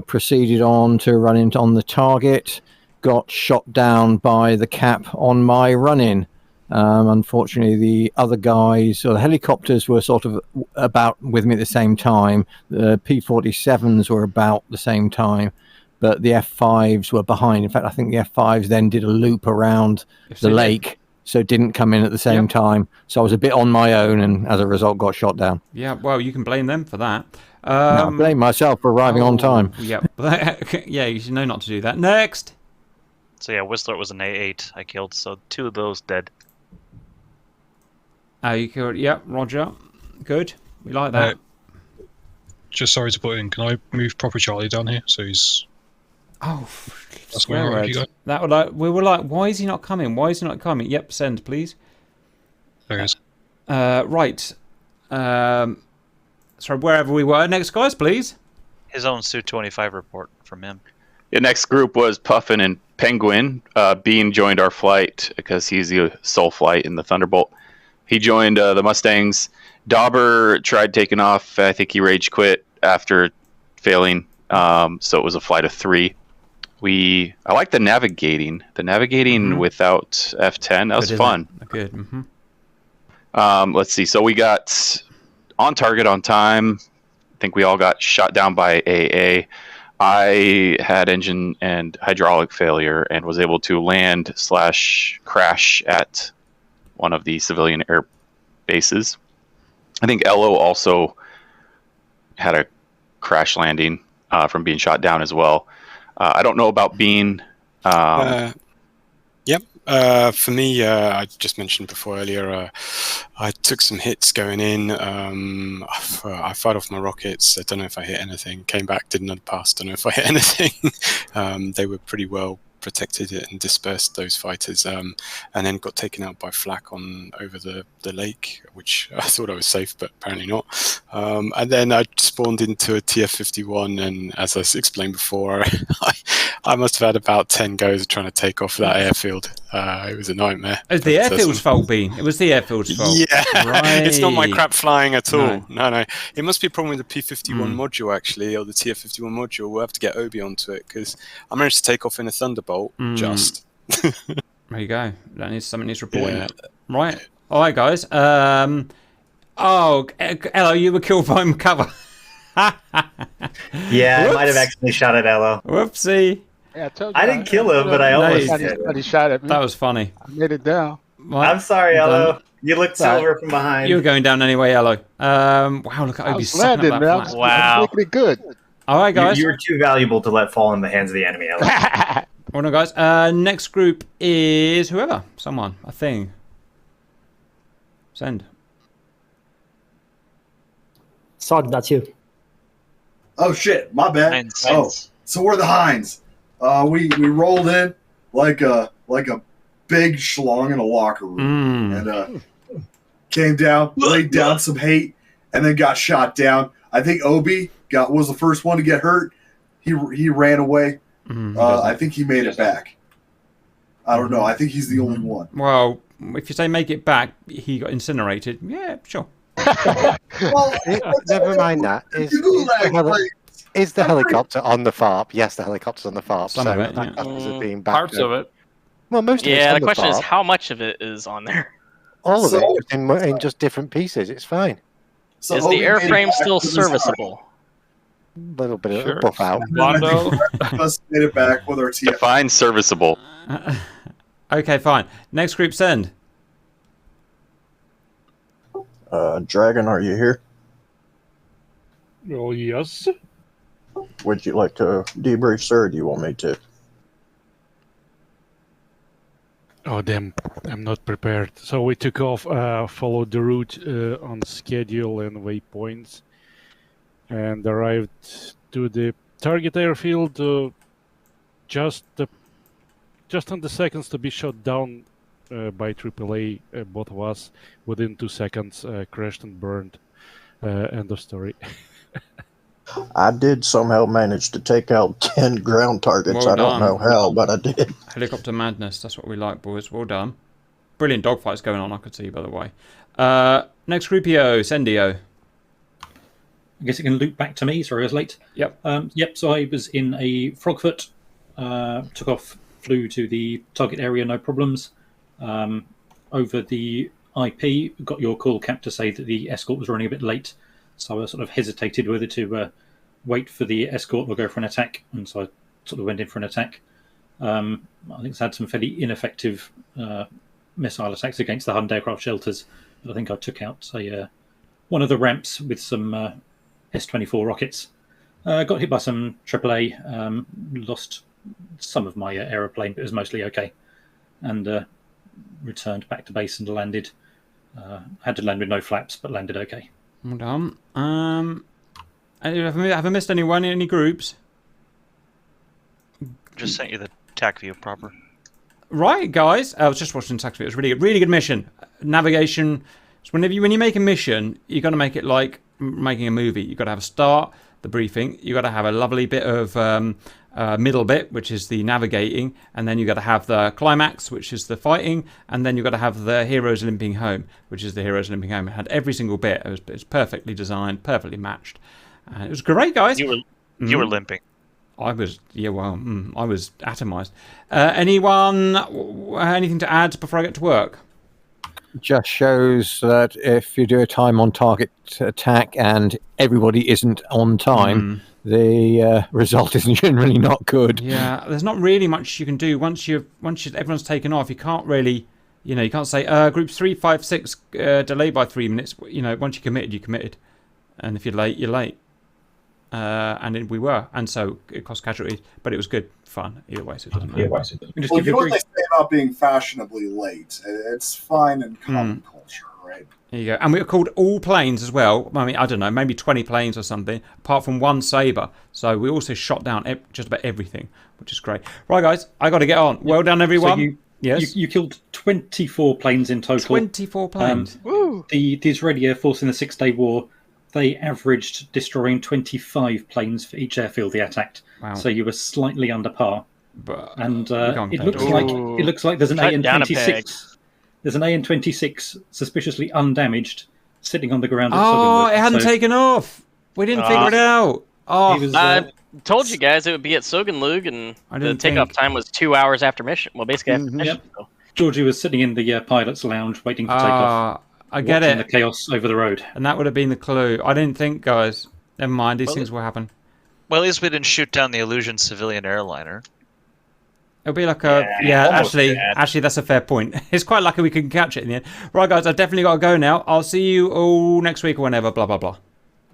Proceeded on to run into on the target. Got shot down by the cap on my run-in. Unfortunately, the other guys, or the helicopters, were sort of about with me at the same time. The P-47s were about the same time, but the F-5s were behind. In fact, I think the F-5s then did a loop around the lake, so didn't come in at the same time. So I was a bit on my own, and as a result, got shot down. Yeah, well, you can blame them for that. No, I blame myself for arriving on time. Yeah, yeah, you should know not to do that. Next. So yeah, Whistler was an A8 I killed, so 2 of those dead. You killed, yeah, Roger. Good. We like that. Just sorry to put in, can I move Proper Charlie down here? So he's... Oh, that's where right, you go. That would like, we were like, why is he not coming? Why is he not coming? Yep, send, please. There he is. Right. Sorry, wherever we were. Next, guys, please. His own Su-25 report from him. The next group was Puffin and Penguin. Bean joined our flight because he's the sole flight in the Thunderbolt. He joined the Mustangs. Dauber tried taking off. I think he rage quit after failing. So it was a flight of 3. I like the navigating. The navigating without F10. That was fun. Good. Let's see. So we got on target on time. I think we all got shot down by AA. I had engine and hydraulic failure and was able to land / crash at one of the civilian air bases. I think Elo also had a crash landing from being shot down as well. I don't know about Bean. Yep. For me, I just mentioned before earlier, I took some hits going in. I fired off my rockets. I don't know if I hit anything. Came back, did another pass. Don't know if I hit anything. They were pretty well protected and dispersed those fighters, and then got taken out by flak on over the lake, which I thought I was safe, but apparently not. And then I spawned into a TF-51, and as I explained before, I must have had about 10 goes trying to take off that airfield. It was a nightmare. It was the airfield's fault, Bean. It was the airfield's fault. Yeah, right. It's not my crap flying at all. No. It must be a problem with the P-51 module, actually, or the TF-51 module. We'll have to get Obi onto it, because I managed to take off in a Thunderbolt, just. There you go. Something needs reporting. Right. All right, guys. Elo, you were killed by cover. Yeah, I might have actually shot at Elo. Whoopsie. Yeah, I didn't kill him, but I almost did. He shot at me. That was funny. I made it down. Right. I'm sorry, Elo. You looked silver from behind. You were going down anyway, Elo. Wow, look at Obi sucking up that flat. Wow. Making it good. All right, guys. You were too valuable to let fall in the hands of the enemy, Elo. Well, no, guys. Next group is whoever. Someone. A thing. Send. Sog, that's you. Oh shit, my bad. Oh, so we're the Hinds. We rolled in like a big schlong in a locker room, and came down, laid down some hate, and then got shot down. I think Obi was the first one to get hurt. He ran away. I think he made it back. I don't know. I think he's the only one. Well, if you say make it back, he got incinerated. Yeah, sure. Well, never mind that. Is the helicopter on the FARP? Yes, the helicopter's on the FARP. Some of it, yeah. Being back Parts of it. Well, most of it's Yeah, on the the question is FARP. how much of it is on there? All of it in just different pieces. It's fine. So is the airframe still serviceable? A little bit of buff out. Mondo. Let's get it back with our TF. Define serviceable. Okay, fine. Next group, send. Dragon, are you here? Oh, yes. Would you like to debrief, sir, or do you want me to? Oh, damn. I'm not prepared. So we took off, followed the route on schedule and waypoints, and arrived to the target airfield just on the seconds to be shot down by AAA, both of us, within 2 seconds, crashed and burned. End of story. I did somehow manage to take out 10 ground targets. Well I don't done. know how, but I did. Helicopter madness. That's what we like, boys. Well done. Brilliant dogfights going on, I could see, by the way. Next groupio, Sendio. I guess it can loop back to me. Sorry, I was late. Yep. So I was in a Frogfoot. Took off, flew to the target area, no problems. Over the IP, got your call, Cap, to say that the escort was running a bit late. So I sort of hesitated whether to wait for the escort or go for an attack. And so I sort of went in for an attack. I think it's had some fairly ineffective missile attacks against the Hyundai aircraft shelters. But I think I took out one of the ramps with some S-24 rockets. Got hit by some AAA. Lost some of my aeroplane, but it was mostly okay. And returned back to base and landed. Had to land with no flaps, but landed okay. Well done. Have I missed anyone in any groups? Just sent you the TAC view proper. Right, guys. I was just watching the TAC view. It was really good mission. Navigation. So when you make a mission, you got to make it like making a movie. You got to have a start, the briefing. You got to have a lovely bit of middle bit, which is the navigating, and then you got to have the climax, which is the fighting, and then you got to have the heroes limping home, which is the heroes limping home. It had every single bit. It was perfectly designed, perfectly matched. It was great, guys. You were limping. I was, I was atomized. Anyone, anything to add before I get to work? Just shows that if you do a time on target attack and everybody isn't on time, the result is generally not good. Yeah, there's not really much you can do once everyone's taken off. You can't really, you can't say groups 3, 5, 6 delay by 3 minutes. Once you committed, you committed, and if you're late, you're late. And we were, and so it cost casualties, but it was good fun either way, so it doesn't matter. Well, you know what they say about being fashionably late. It's fine in common culture, right? There you go. And we were called all planes as well. I mean, I don't know, maybe 20 planes or something, apart from one Sabre. So we also shot down just about everything, which is great. Right, guys, I got to get on. Well done, everyone. So you killed 24 planes in total. 24 planes. The Israeli Air Force in the 6-day war, they averaged destroying 25 planes for each airfield they attacked. Wow. So you were slightly under par. And it looks like there's an AN-26. There's an AN-26 suspiciously undamaged sitting on the ground. At it hadn't taken off. We didn't figure it out. I told you guys it would be at Soganlug, and the takeoff time was 2 hours after mission. Well, basically after mission. Yep. Georgie was sitting in the pilot's lounge waiting for takeoff. I get it. The chaos over the road. And that would have been the clue. I didn't think, guys. Never mind. These things will happen. Well, at least we didn't shoot down the Illusion civilian airliner. It'll be like a... actually, that's a fair point. It's quite lucky we couldn't catch it in the end. Right, guys, I've definitely got to go now. I'll see you all next week or whenever, blah, blah, blah.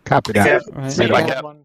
Copy that. Right.